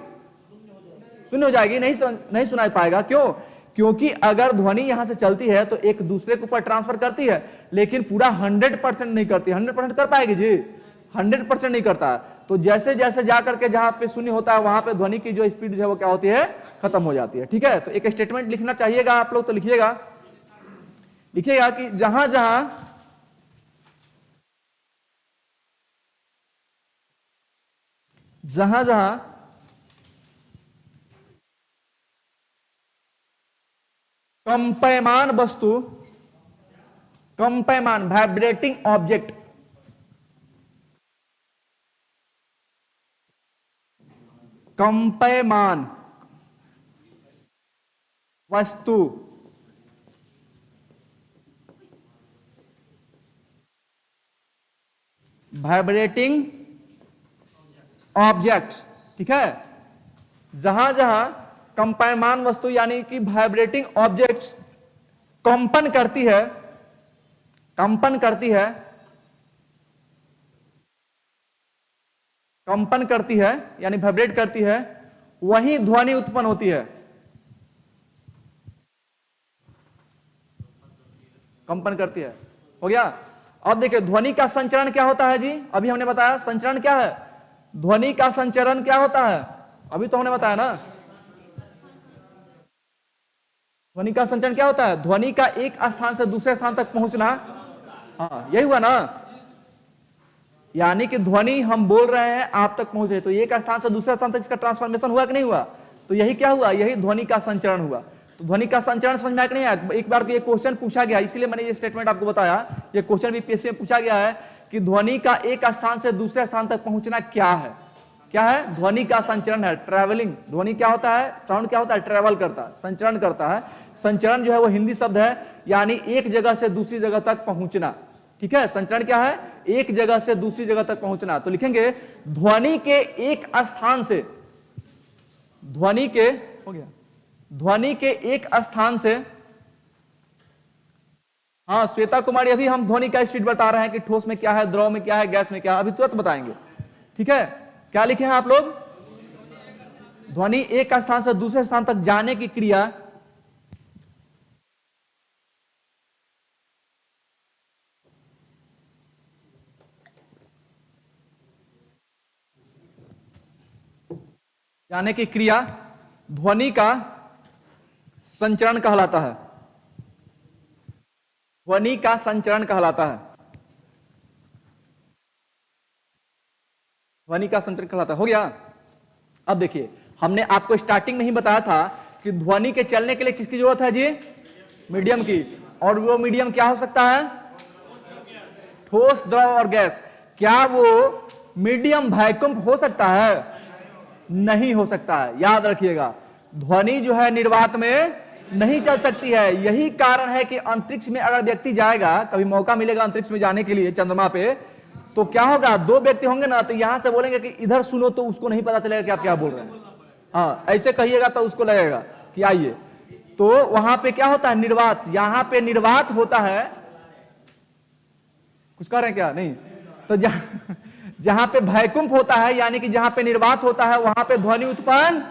शून्य हो जाएगी, नहीं सुनाई पाएगा। क्यों? क्योंकि अगर ध्वनि यहां से चलती है तो एक दूसरे के ऊपर ट्रांसफर करती है, लेकिन पूरा 100% नहीं करती। 100% कर पाएगी जी? 100% नहीं करता। तो जैसे जैसे जाकर के जहां पे शून्य होता है वहां पे ध्वनि की जो स्पीड है वो क्या होती है? खत्म हो जाती है। ठीक है, तो एक स्टेटमेंट लिखना चाहिएगा आप लोग, तो लिखिएगा कि जहां जहां कंपयमान वस्तु, कंपयमान वाइब्रेटिंग ऑब्जेक्ट, कंपयमान वस्तु वाइब्रेटिंग ऑब्जेक्ट्स, ठीक है, जहां जहां कंपयमान वस्तु यानी कि वाइब्रेटिंग ऑब्जेक्ट्स कंपन करती है, कंपन करती है, कंपन करती है यानी वाइब्रेट करती है, वही ध्वनि उत्पन्न होती है। कंपन करती है, हो गया। अब देखिए ध्वनि का संचरण क्या होता है जी? अभी हमने बताया संचरण क्या है। ध्वनि का संचरण क्या होता है? अभी तो हमने बताया ना। ध्वनि का संचरण क्या होता है? ध्वनि का एक स्थान से दूसरे स्थान तक पहुंचना। हाँ, यही हुआ ना। यानी कि ध्वनि हम बोल रहे हैं, आप तक पहुंच रही, तो एक स्थान से दूसरे स्थान तक इसका ट्रांसफॉर्मेशन हुआ कि नहीं हुआ? तो यही क्या हुआ? यही ध्वनि का संचरण हुआ। तो ध्वनि का संचरण समझ में आया कि नहीं आया? एक बार को ये क्वेश्चन पूछा गया, इसीलिए मैंने ये स्टेटमेंट आपको बताया। ये क्वेश्चन भी पीएससी में पूछा गया है कि ध्वनि का एक स्थान से दूसरे स्थान तक पहुंचना क्या है? क्या है? ध्वनि का संचरण है, ट्रैवलिंग। ध्वनि क्या होता है? साउंड क्या होता है? ट्रैवल करता है, संचरण करता है। संचरण जो है वो हिंदी शब्द है, यानी एक जगह से दूसरी जगह तक पहुंचना। ठीक है, संचरण क्या है? एक जगह से दूसरी जगह तक पहुंचना। तो लिखेंगे ध्वनि के एक स्थान से, ध्वनि के, हो गया, ध्वनि के एक स्थान से। हाँ श्वेता कुमारी, अभी हम ध्वनि का स्पीड बता रहे हैं कि ठोस में क्या है, द्रव में क्या है, गैस में क्या है, अभी तुरंत बताएंगे। ठीक है, क्या लिखे हैं आप लोग? ध्वनि एक स्थान से दूसरे स्थान तक जाने की क्रिया ध्वनि का संचरण कहलाता है। ध्वनि का संचरण कहलाता है। ध्वनि का संचरण कहलाता है। हो गया। अब देखिए, हमने आपको स्टार्टिंग में ही बताया था कि ध्वनि के चलने के लिए किसकी जरूरत है जी? मीडियम की। और वो मीडियम क्या हो सकता है? ठोस, द्रव और गैस। क्या वो मीडियम वैक्यूम हो सकता है? नहीं हो सकता है। याद रखिएगा, ध्वनि जो है निर्वात में नहीं चल सकती है। यही कारण है कि अंतरिक्ष में अगर व्यक्ति जाएगा, कभी मौका मिलेगा अंतरिक्ष में जाने के लिए, चंद्रमा पे, तो क्या होगा? दो व्यक्ति होंगे ना, तो यहां से बोलेंगे कि इधर सुनो, तो उसको नहीं पता चलेगा कि आप क्या बोल रहे हैं। हाँ, ऐसे कहिएगा तो उसको लगेगा कि आइए। तो वहां पे क्या होता है? निर्वात। यहां पे निर्वात होता है। कुछ कह रहे हैं क्या? नहीं। तो जहां पे वैक्यूम होता है, यानी कि जहां पे निर्वात होता है, वहां पे ध्वनि उत्पन्न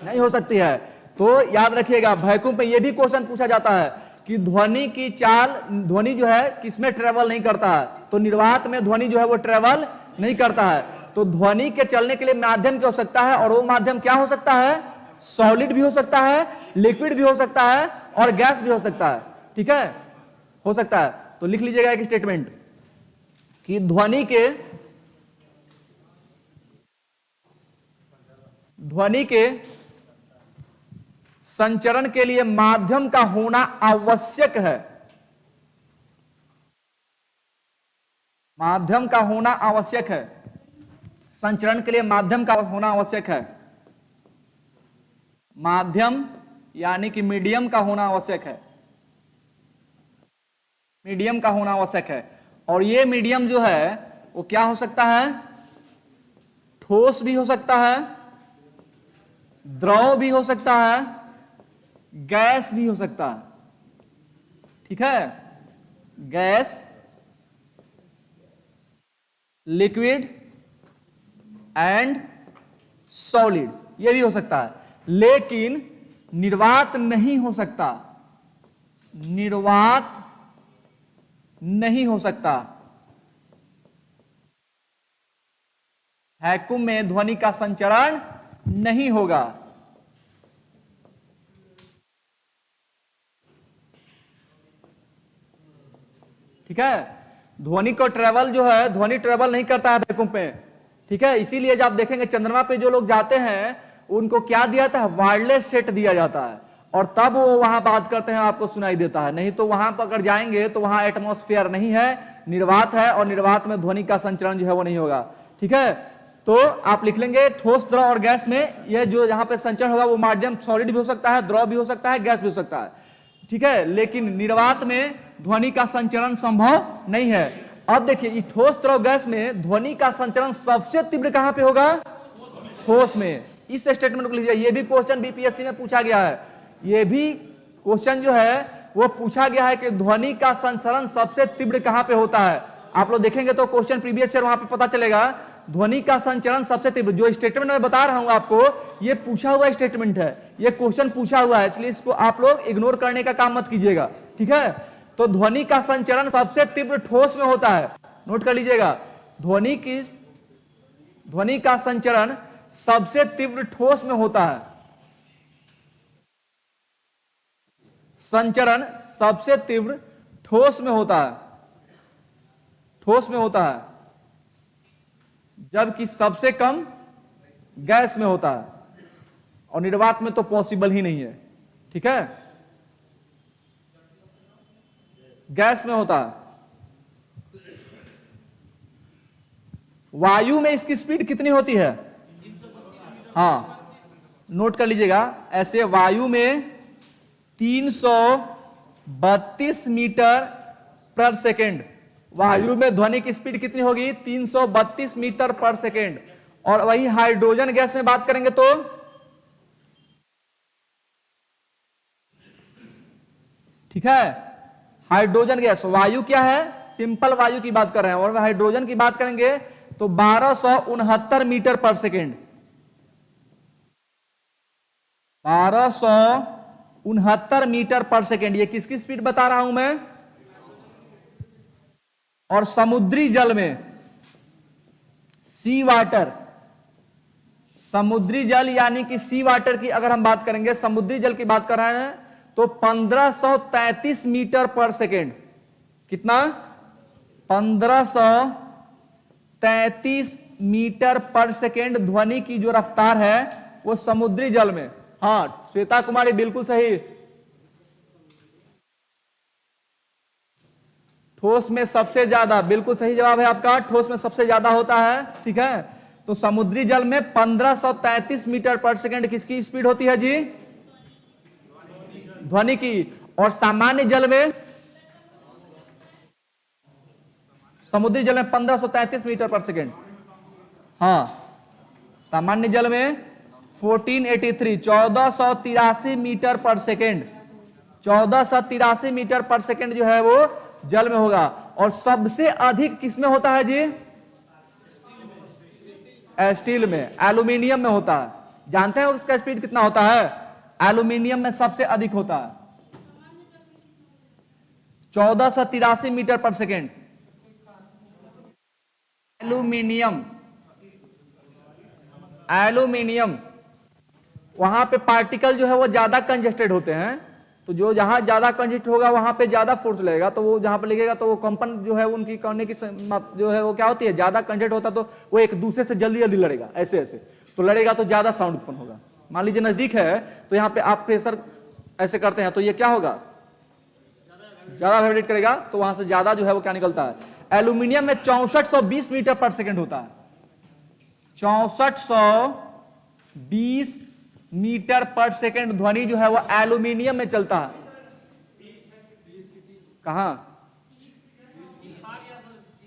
नहीं हो सकती है। तो याद रखिएगा, वैक्यूम पे यह भी क्वेश्चन पूछा जाता है कि ध्वनि की चाल, ध्वनि जो है किसमें ट्रेवल नहीं करता है? तो निर्वात में ध्वनि जो है वो ट्रेवल नहीं करता है। तो ध्वनि के चलने के लिए माध्यम क्या हो सकता है? और वो माध्यम क्या हो सकता है? सॉलिड भी हो सकता है, लिक्विड भी हो सकता है, और गैस भी हो सकता है। ठीक है, हो सकता है। तो लिख लीजिएगा एक स्टेटमेंट कि ध्वनि के संचरण के लिए माध्यम का होना आवश्यक है। माध्यम का होना आवश्यक है। संचरण के लिए माध्यम का होना आवश्यक है। माध्यम यानी कि मीडियम का होना आवश्यक है। मीडियम का होना आवश्यक है। और ये मीडियम जो है वो क्या हो सकता है? ठोस भी हो सकता है, द्रव भी हो सकता है, गैस भी हो सकता है। ठीक है, गैस, लिक्विड एंड सॉलिड, यह भी हो सकता है, लेकिन निर्वात नहीं हो सकता। निर्वात नहीं हो सकता। वैक्यूम में ध्वनि का संचरण नहीं होगा। ठीक है, ध्वनि को ट्रेवल जो है, ध्वनि ट्रेवल नहीं करता है वैक्यूम पे। ठीक है, इसीलिए जब आप देखेंगे चंद्रमा पे जो लोग जाते हैं उनको क्या दिया जाता है? वायरलेस सेट दिया जाता है, और तब वो वहां बात करते हैं, आपको सुनाई देता है। नहीं तो वहां पर अगर जाएंगे तो वहां एटमॉस्फेयर नहीं है, निर्वात है, और निर्वात में ध्वनि का संचरण जो है वो नहीं होगा। ठीक है, तो आप लिख लेंगे ठोस, द्रव और गैस में यह जो यहां पे संचरण होगा वो माध्यम सॉलिड भी हो सकता है, द्रव भी हो सकता है, गैस भी हो सकता है। ठीक है, लेकिन निर्वात में ध्वनि का संचरण संभव नहीं है। अब देखिए, ठोस, द्रव, गैस में ध्वनि का संचरण सबसे तीव्र कहां पे होगा? ठोस में। इस स्टेटमेंट को लीजिए, ये भी क्वेश्चन बीपीएससी में पूछा गया है। ये भी क्वेश्चन जो है वो पूछा गया है कि ध्वनि का संचरण सबसे तीव्र कहां पे होता है। आप लोग देखेंगे तो क्वेश्चन प्रीवियस ईयर वहां पे पता चलेगा ध्वनि का संचरण सबसे तीव्र। जो स्टेटमेंट मैं बता रहा हूं आपको, ये पूछा हुआ स्टेटमेंट है, ये क्वेश्चन पूछा हुआ है, इसलिए इसको आप लोग इग्नोर करने का काम मत कीजिएगा। ठीक है, तो ध्वनि का संचरण सबसे तीव्र ठोस में होता है। नोट कर लीजिएगा, ध्वनि का संचरण सबसे तीव्र ठोस में होता है। संचरण सबसे तीव्र ठोस में होता है। ठोस में होता है, जबकि सबसे कम गैस में होता है, और निर्वात में तो पॉसिबल ही नहीं है। ठीक है, गैस में होता है। वायु में इसकी स्पीड कितनी होती है? हाँ, नोट कर लीजिएगा, ऐसे वायु में 332 मीटर पर सेकेंड। वायु में ध्वनि की स्पीड कितनी होगी? 332 मीटर पर सेकेंड। और वही हाइड्रोजन गैस में बात करेंगे तो ठीक है, हाइड्रोजन गैस, वायु क्या है? सिंपल वायु की बात कर रहे हैं, और हाइड्रोजन की बात करेंगे तो 1269 मीटर पर सेकेंड। 1269 मीटर पर सेकेंड, ये किसकी स्पीड बता रहा हूं मैं? और समुद्री जल में, सी वाटर, समुद्री जल यानी कि सी वाटर की अगर हम बात करेंगे, समुद्री जल की बात कर रहे हैं तो 1533 मीटर पर सेकेंड। कितना? 1533 मीटर पर सेकेंड ध्वनि की जो रफ्तार है वो समुद्री जल में। हाँ, श्वेता कुमारी बिल्कुल सही। ठोस में सबसे ज्यादा, बिल्कुल सही जवाब है आपका, ठोस में सबसे ज्यादा होता है। ठीक है, तो समुद्री जल में 1533 मीटर पर सेकेंड किसकी स्पीड होती है जी? ध्वनि की। और सामान्य जल में, समुद्री जल में 1533 मीटर पर सेकेंड। हाँ, सामान्य जल में 1483 मीटर पर सेकेंड। 1483 मीटर पर सेकेंड जो है वो जल में होगा। और सबसे अधिक किसमें होता है जी? स्टील में, एल्यूमिनियम में होता है। जानते हैं उसका स्पीड कितना होता है? एल्यूमिनियम में सबसे अधिक होता है, 1483 मीटर पर सेकेंड। एल्यूमिनियम वहां पे पार्टिकल जो है वो ज्यादा कंजेस्टेड होते हैं, तो जो जहां ज्यादा कंजेस्ट होगा वहां पे ज्यादा फोर्स लगेगा, तो वो जहां पे लगेगा तो वो कंपन जो है उनकी करने की जो है वो क्या होती है, ज्यादा कंजेस्ट होता तो वो एक दूसरे से जल्दी जल्दी लड़ेगा, ऐसे ऐसे। तो लड़ेगा तो ज्यादा साउंड उत्पन्न होगा। मान लीजिए नजदीक है तो यहाँ पे आप प्रेशर ऐसे करते हैं तो ये क्या होगा, ज्यादा वाइब्रेट करेगा, तो वहां से ज्यादा जो है वो क्या निकलता है। एल्यूमिनियम में 6420 मीटर पर सेकंड होता है, 6420 मीटर पर सेकंड ध्वनि जो है वो एल्यूमिनियम में चलता है। कहां,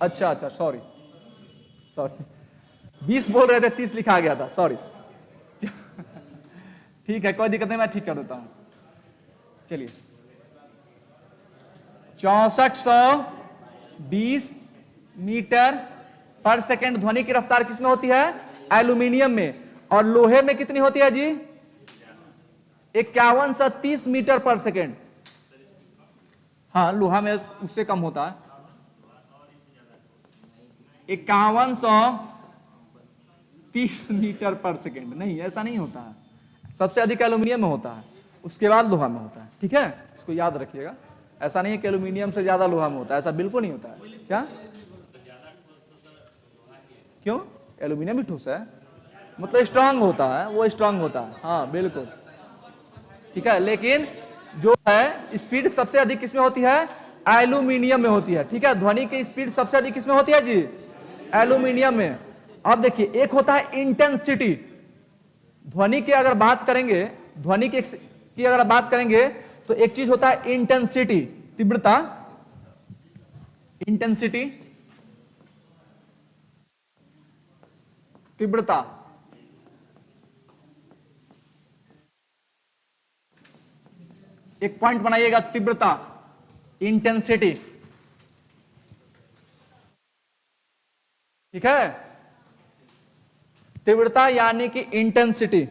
अच्छा सॉरी 20 बोल रहे थे, 30 लिखा गया था, सॉरी। ठीक है, कोई दिक्कत नहीं, मैं ठीक कर देता हूं। चलिए 6420 मीटर पर सेकंड ध्वनि की रफ्तार किसमें होती है, एल्यूमिनियम में। और लोहे में कितनी होती है जी, 5130 मीटर पर सेकंड। हाँ, लोहा में उससे कम होता है, 5130 मीटर पर सेकंड। नहीं, ऐसा नहीं होता है, सबसे अधिक एल्यूमिनियम में होता है, उसके बाद लोहा में होता है। ठीक है, इसको याद रखिएगा। ऐसा नहीं है कि एल्यूमिनियम से ज्यादा लोहा में होता है, ऐसा बिल्कुल नहीं होता है। क्या, क्यों, एल्यूमिनियम भी ठोस है, मतलब स्ट्रांग होता है, वो स्ट्रांग होता है, हाँ बिल्कुल। ठीक है, लेकिन जो है स्पीड सबसे अधिक किसमें होती है, एल्यूमिनियम में होती है। ठीक है, ध्वनि की स्पीड सबसे अधिक किसमें होती है जी, एल्यूमिनियम में। अब देखिए, एक होता है इंटेंसिटी। ध्वनि की अगर बात करेंगे, ध्वनि की अगर बात करेंगे तो एक चीज होता है इंटेंसिटी, तीव्रता, इंटेंसिटी, तीव्रता। एक पॉइंट बनाइएगा, तीव्रता, इंटेंसिटी। ठीक है, तीव्रता यानी कि इंटेंसिटी।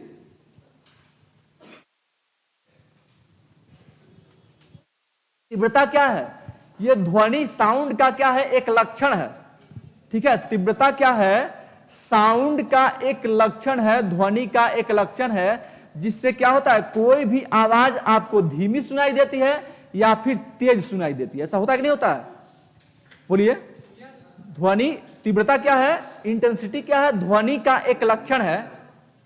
तीव्रता क्या है, यह ध्वनि साउंड का क्या है, एक लक्षण है। ठीक है, तीव्रता क्या है, साउंड का एक लक्षण है, ध्वनि का एक लक्षण है, जिससे क्या होता है, कोई भी आवाज आपको धीमी सुनाई देती है या फिर तेज सुनाई देती है। ऐसा होता है कि नहीं होता है, बोलिए। ध्वनि तीव्रता क्या है, इंटेंसिटी क्या है, ध्वनि का एक लक्षण है।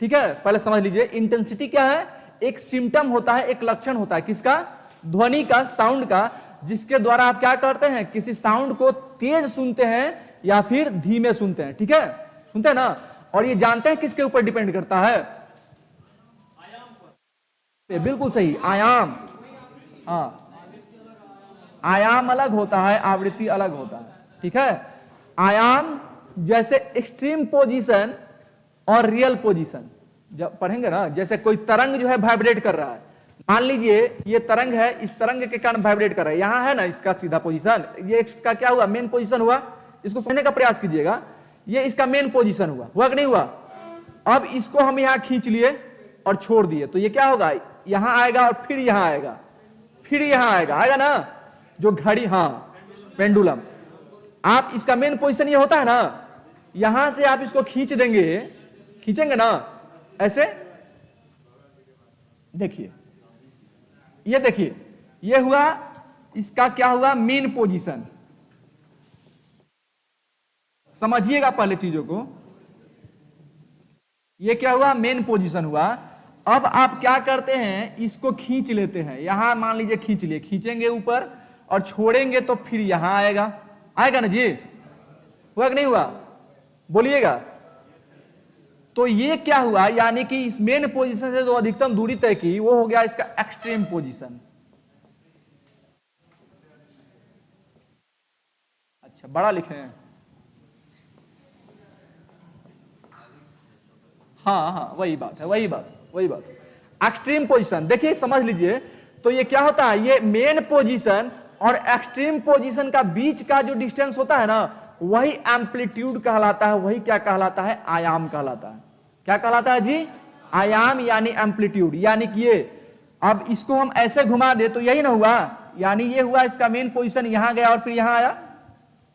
ठीक है, पहले समझ लीजिए, इंटेंसिटी क्या है, एक सिम्टम होता है, एक लक्षण होता है, किसका, ध्वनि का, साउंड का, जिसके द्वारा आप क्या करते हैं, किसी साउंड को तेज सुनते हैं या फिर धीमे सुनते हैं। ठीक है, सुनते हैं ना। और ये जानते हैं किसके ऊपर डिपेंड करता है, बिल्कुल सही, आयाम। हाँ, आयाम अलग होता है, आवृत्ति अलग होता है। ठीक है, आयाम जैसे एक्सट्रीम पोजीशन और रियल पोजीशन जब पढ़ेंगे ना, जैसे कोई तरंग जो है वाइब्रेट कर रहा है, मान लीजिए ये तरंग है, इस तरंग के कारण वाइब्रेट कर रहा है, यहां है ना इसका सीधा पोजीशन, ये इसका क्या हुआ, मेन पोजीशन हुआ। इसको समझने का प्रयास कीजिएगा, ये इसका मेन पोजीशन हुआ कि नहीं हुआ। अब इसको हम यहां खींच लिए और छोड़ दिए, तो ये क्या होगा, यहां आएगा और फिर यहां आएगा, फिर यहां आएगा ना, जो घड़ी, हाँ पेंडुलम। आप इसका मेन पोजीशन ये होता है ना, यहां से आप इसको खींच देंगे, खींचेंगे ना ऐसे, देखिए, ये देखिए, ये हुआ इसका क्या हुआ, मेन पोजीशन। समझिएगा पहले चीजों को, ये क्या हुआ, मेन पोजीशन हुआ। अब आप क्या करते हैं, इसको खींच लेते हैं, यहां मान लीजिए खींच लिए, खींचेंगे ऊपर और छोड़ेंगे तो फिर यहां आएगा, आएगा ना जी, हुआ कि नहीं हुआ, बोलिएगा। तो ये क्या हुआ, यानी कि इस मेन पोजीशन से जो अधिकतम दूरी तय की वो हो गया इसका एक्सट्रीम पोजीशन। अच्छा, बड़ा लिखे हैं, हाँ, वही बात है, वही बात। एक्सट्रीम पोजीशन, देखिए समझ लीजिए, तो ये क्या होता है, ये मेन पोजीशन और एक्सट्रीम पोजीशन का बीच का जो डिस्टेंस होता है ना, वही एम्पलीट्यूड कहलाता है, वही क्या कहलाता है, आयाम कहलाता है। क्या कहलाता है जी, आयाम यानी एम्पलीट्यूड। यानी कि ये, अब इसको हम ऐसे घुमा दे तो यही ना हुआ, यानी ये हुआ इसका मेन पोजीशन, यहां गया और फिर यहां आया,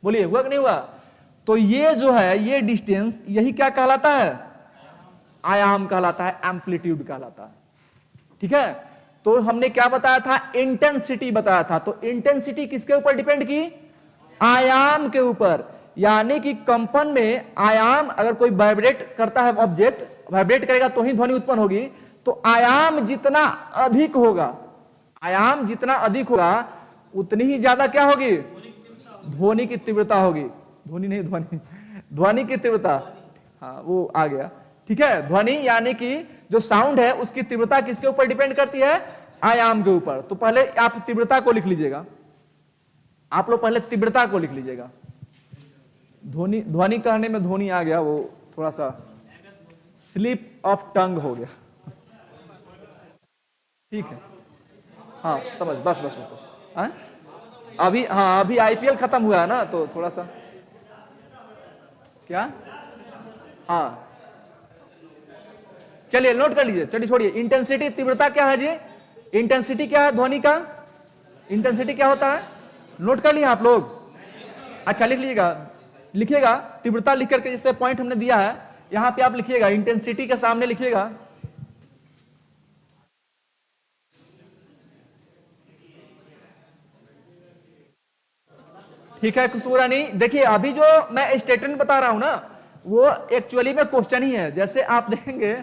बोलिए हुआ कि नहीं हुआ। तो ये जो है, ये डिस्टेंस, यही क्या कहलाता है, आयाम कहलाता है, एम्पलीट्यूड कहलाता है। ठीक है, तो हमने क्या बताया था, इंटेंसिटी बताया था। तो इंटेंसिटी किसके ऊपर डिपेंड की, आयाम के ऊपर। यानी कि कंपन में आयाम, अगर कोई वाइब्रेट करता है ऑब्जेक्ट, वाइब्रेट करेगा तो ही ध्वनि उत्पन्न होगी। तो आयाम जितना अधिक होगा, आयाम जितना अधिक होगा उतनी ही ज्यादा क्या होगी, ध्वनि की तीव्रता होगी। ध्वनि नहीं, ध्वनि, ध्वनि की तीव्रता, हाँ वो आ गया, ठीक है। ध्वनि यानी कि जो साउंड है उसकी तीव्रता किसके ऊपर डिपेंड करती है, आयाम के ऊपर। तो पहले आप तीव्रता को लिख लीजिएगा, आप लोग पहले तीव्रता को लिख लीजिएगा। ध्वनि, ध्वनि कहने में ध्वनि आ गया, वो थोड़ा सा स्लिप ऑफ टंग हो गया, ठीक है, हाँ समझ, बस बस बस, हाँ? अभी, हाँ अभी आईपीएल खत्म हुआ है ना, तो थोड़ा सा क्या, हाँ चलिए नोट कर लीजिए, चलिए छोड़िए। इंटेंसिटी, तीव्रता क्या है जी, इंटेंसिटी क्या है ध्वनि का, इंटेंसिटी क्या होता है, नोट कर लिए आप लोग, अच्छा लिख लीजिएगा, लिखिएगा तीव्रता लिख करके, जिससे पॉइंट हमने दिया है यहां पे आप लिखिएगा, इंटेंसिटी के सामने लिखिएगा, ठीक है खुशबू रानी। देखिए अभी जो मैं स्टेटमेंट बता रहा हूं ना, वो एक्चुअली में क्वेश्चन ही है। जैसे आप देखेंगे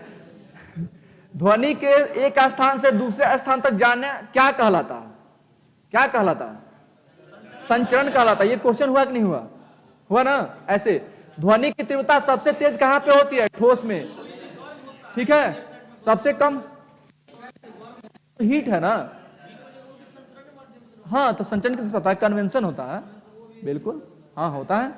ध्वनि के एक स्थान से दूसरे स्थान तक जाने क्या कहलाता है, क्या कहलाता है, संचरण कहलाता है। ये क्वेश्चन हुआ कि नहीं हुआ, हुआ ना। ऐसे ध्वनि की तीव्रता सबसे तेज कहां पे होती है, ठोस में, ठीक है, सबसे कम हीट है ना, हाँ तो संचरण की होता है, कन्वेंशन होता है, बिल्कुल हाँ होता है,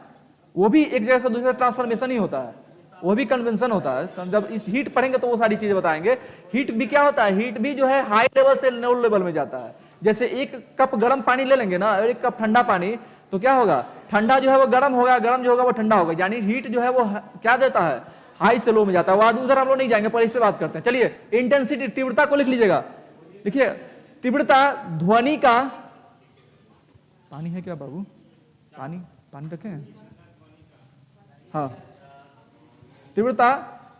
वो भी एक जगह से दूसरे ट्रांसफॉर्मेशन ही होता है, वो भी कन्वेंशन होता है। जब इस हीट पढ़ेंगे तो वो सारी चीजें बताएंगे। हीट भी क्या होता है, हीट भी जो है हाई लेवल से लो लेवल में जाता है। जैसे एक कप गर्म पानी ले लेंगे ना और एक कप ठंडा पानी, तो क्या होगा, ठंडा जो है वो गर्म होगा, गर्म जो होगा वो ठंडा होगा, यानी हीट जो है वो क्या देता है, हाई से लो में जाता है। वो उधर हम लोग नहीं जाएंगे, पर इस पे बात करते हैं। चलिए इंटेंसिटी, तीव्रता को लिख लीजिएगा, देखिए तीव्रता ध्वनि का, पानी है क्या बाबू, पानी, पानी रखें, हाँ, तीव्रता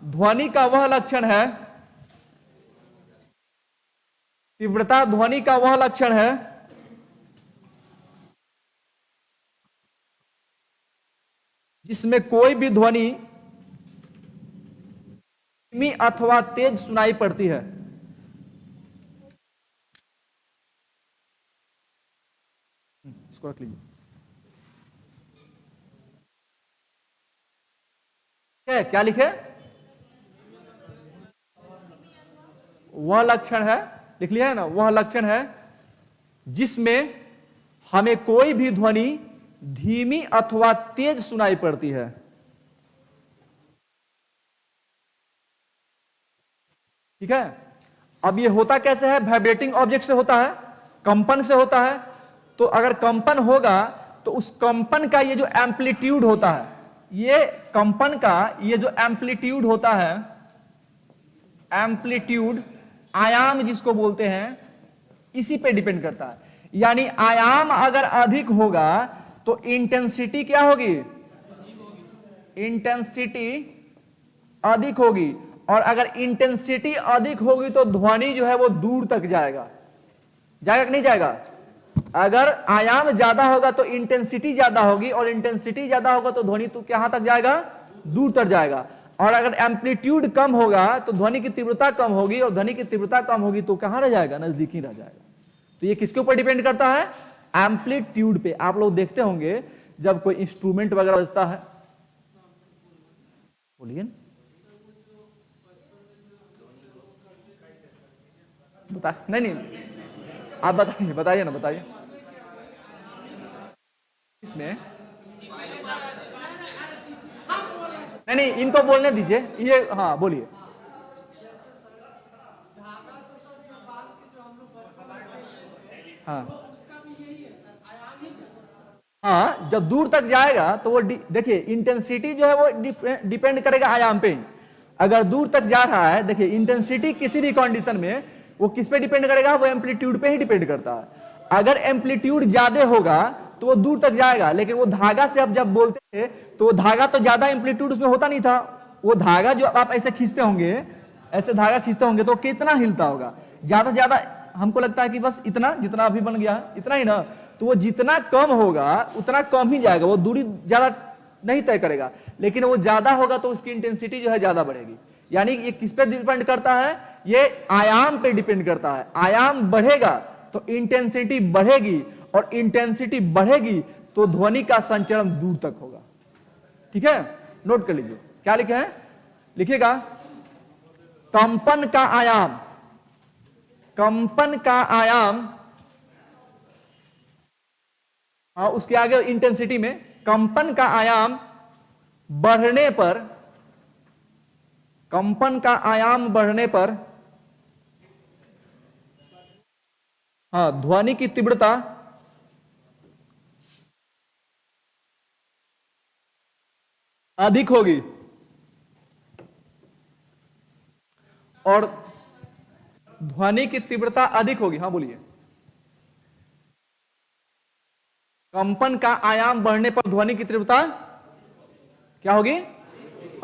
ध्वनि का वह लक्षण है, तीव्रता ध्वनि का वह लक्षण है जिसमें कोई भी ध्वनि धीमी अथवा तेज सुनाई पड़ती है। इसको रख लीजिए, क्या लिखे, वह लक्षण है, लिख लिया है ना, वह लक्षण है जिसमें हमें कोई भी ध्वनि धीमी अथवा तेज सुनाई पड़ती है। ठीक है, अब ये होता कैसे है, वाइब्रेटिंग ऑब्जेक्ट से होता है, कंपन से होता है। तो अगर कंपन होगा तो उस कंपन का ये जो एम्पलीट्यूड होता है, ये कंपन का ये जो एम्पलीट्यूड होता है, एम्पलीट्यूड आयाम जिसको बोलते हैं, इसी पे डिपेंड करता है। यानी आयाम अगर अधिक होगा तो इंटेंसिटी क्या होगी, इंटेंसिटी अधिक होगी, और अगर इंटेंसिटी अधिक होगी तो ध्वनि जो है वो दूर तक जाएगा, जाएगा कि नहीं जाएगा। अगर आयाम ज्यादा होगा तो इंटेंसिटी ज्यादा होगी, और इंटेंसिटी ज्यादा होगा तो ध्वनि तो कहां तक जाएगा, दूर तक जाएगा। और अगर एम्पलीट्यूड कम होगा तो ध्वनि की तीव्रता कम होगी, और ध्वनि की तीव्रता कम होगी तो कहां रह जाएगा, नजदीक ही रह जाएगा। तो ये किसके ऊपर डिपेंड करता है, एम्पलीट्यूड पे। आप लोग देखते होंगे जब कोई इंस्ट्रूमेंट वगैरह बजता है, बोलिए बता, नहीं आप बताइए, बताइए ना, बताइए इसमें, नहीं इनको बोलने दीजिए, ये हाँ बोलिए। हाँ हाँ, जब दूर तक जाएगा तो वो देखिए इंटेंसिटी जो है वो डिपेंड करेगा आयाम पे। अगर दूर तक जा रहा है, देखिए इंटेंसिटी किसी भी कंडीशन में वो किस पे डिपेंड करेगा, वो एम्पलीट्यूड पे ही डिपेंड करता है। अगर एम्पलीट्यूड ज्यादा होगा तो वो दूर तक जाएगा, लेकिन वो धागा से आप जब बोलते थे तो वो धागा तो ज्यादा एम्पलीट्यूड उसमें होता नहीं था। वो धागा जो आप ऐसे खींचते होंगे, ऐसे धागा खींचते होंगे तो कितना हिलता होगा, ज्यादा से ज्यादा हमको लगता है कि बस इतना, जितना अभी बन गया इतना ही ना। तो वो जितना कम होगा उतना कम ही जाएगा, वो दूरी ज्यादा नहीं तय करेगा, लेकिन वो ज्यादा होगा तो उसकी इंटेंसिटी जो है ज्यादा बढ़ेगी। यानी ये किस पे डिपेंड करता है, ये आयाम पे डिपेंड करता है। आयाम बढ़ेगा तो इंटेंसिटी बढ़ेगी, और इंटेंसिटी बढ़ेगी तो ध्वनि का संचरण दूर तक होगा। ठीक है, नोट कर लीजिए क्या लिखे हैं, लिखिएगा कंपन का आयाम, कंपन का आयाम, उसके आगे इंटेंसिटी में कंपन का आयाम बढ़ने पर, कंपन का आयाम बढ़ने पर ध्वनि की तीव्रता अधिक होगी, और ध्वनि की तीव्रता अधिक होगी। हाँ बोलिए, कंपन का आयाम बढ़ने पर ध्वनि की तीव्रता क्या होगी,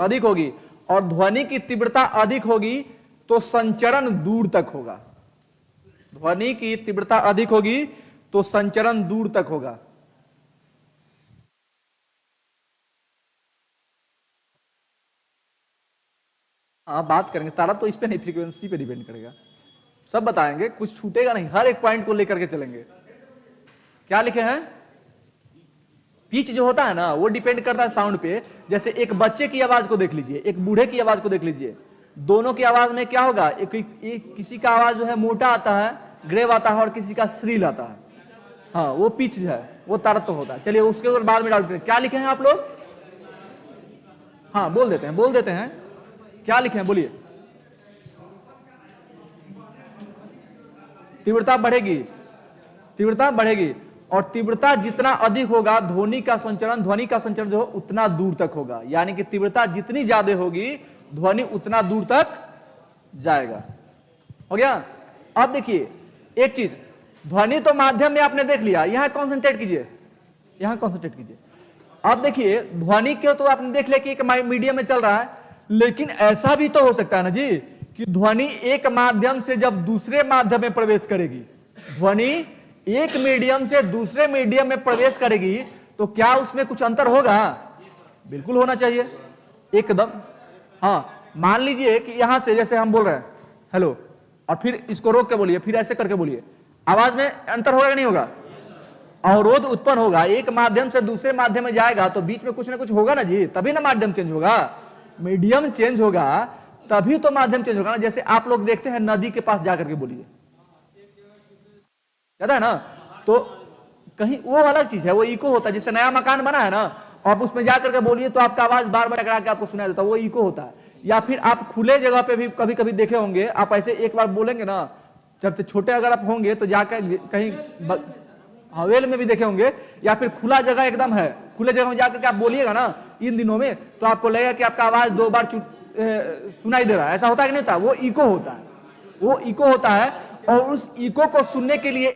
अधिक होगी, और ध्वनि की तीव्रता अधिक होगी तो संचरण दूर तक होगा। ध्वनि की तीव्रता अधिक होगी तो संचरण दूर तक होगा। बात करेंगे तारा, तो इस पे नहीं, फ्रीक्वेंसी पे डिपेंड करेगा, सब बताएंगे, कुछ छूटेगा नहीं, हर एक पॉइंट को लेकर के चलेंगे। क्या लिखे हैं, पिच जो होता है ना वो डिपेंड करता है साउंड पे। जैसे एक बच्चे की आवाज को देख लीजिए, एक बूढ़े की आवाज को देख लीजिए, दोनों की आवाज में क्या होगा, एक किसी का आवाज जो है मोटा आता है, ग्रेव आता है, और किसी का श्रील आता है। हाँ, वो पिच है, वो तारतम्य होता है। चलिए उसके ऊपर बाद में डाउट करें। क्या लिखे हैं आप लोग, हाँ बोल देते हैं, बोल देते हैं, क्या लिखे हैं बोलिए। तीव्रता बढ़ेगी, तीव्रता बढ़ेगी, और तीव्रता जितना अधिक होगा ध्वनि का संचरण जो है उतना दूर तक होगा। यानी कि तीव्रता जितनी ज्यादा होगी ध्वनि उतना दूर तक जाएगा। हो गया। अब देखिए एक चीज, ध्वनि तो माध्यम में आपने देख लिया, यहां कॉन्सेंट्रेट कीजिए, यहां कॉन्सेंट्रेट कीजिए। अब देखिए ध्वनि के तो आपने देख लिया कि एक मीडियम में चल रहा है, लेकिन ऐसा भी तो हो सकता है ना जी कि ध्वनि एक माध्यम से जब दूसरे माध्यम में प्रवेश करेगी, ध्वनि एक मीडियम से दूसरे मीडियम में प्रवेश करेगी, तो क्या उसमें कुछ अंतर होगा, बिल्कुल होना चाहिए एकदम। हाँ, मान लीजिए कि यहां से जैसे हम बोल रहे हैं हेलो, और फिर इसको रोक के बोलिए, फिर ऐसे करके बोलिए, आवाज में अंतर होगा कि नहीं होगा, अवरोध उत्पन्न होगा। एक माध्यम से दूसरे माध्यम में जाएगा तो बीच में कुछ ना कुछ होगा ना जी, तभी ना माध्यम चेंज होगा, मीडियम चेंज होगा तभी तो माध्यम चेंज होगा ना। जैसे आप लोग देखते हैं नदी के पास जाकर के बोलिए, याद है ना, तो कहीं वो अलग चीज है, वो इको होता है। जैसे नया मकान बना है ना, आप उसमें जाकर के बोलिए तो आपका आवाज बार बार टकरा के आपको सुनाई देता है, वो इको होता है। या फिर आप खुले जगह पे भी कभी कभी देखे होंगे, आप ऐसे एक बार बोलेंगे ना, जब छोटे अगर आप होंगे तो जाकर कहीं हवेल में भी देखे होंगे, या फिर खुला जगह एकदम है, खुले जगह में जाकर के आप बोलिएगा ना इन दिनों में, तो आपको लगेगा कि आपका आवाज 2 बार सुनाई दे रहा है। ऐसा होता है कि नहीं होता, वो इको होता है, वो इको होता है। और उस इको को सुनने के लिए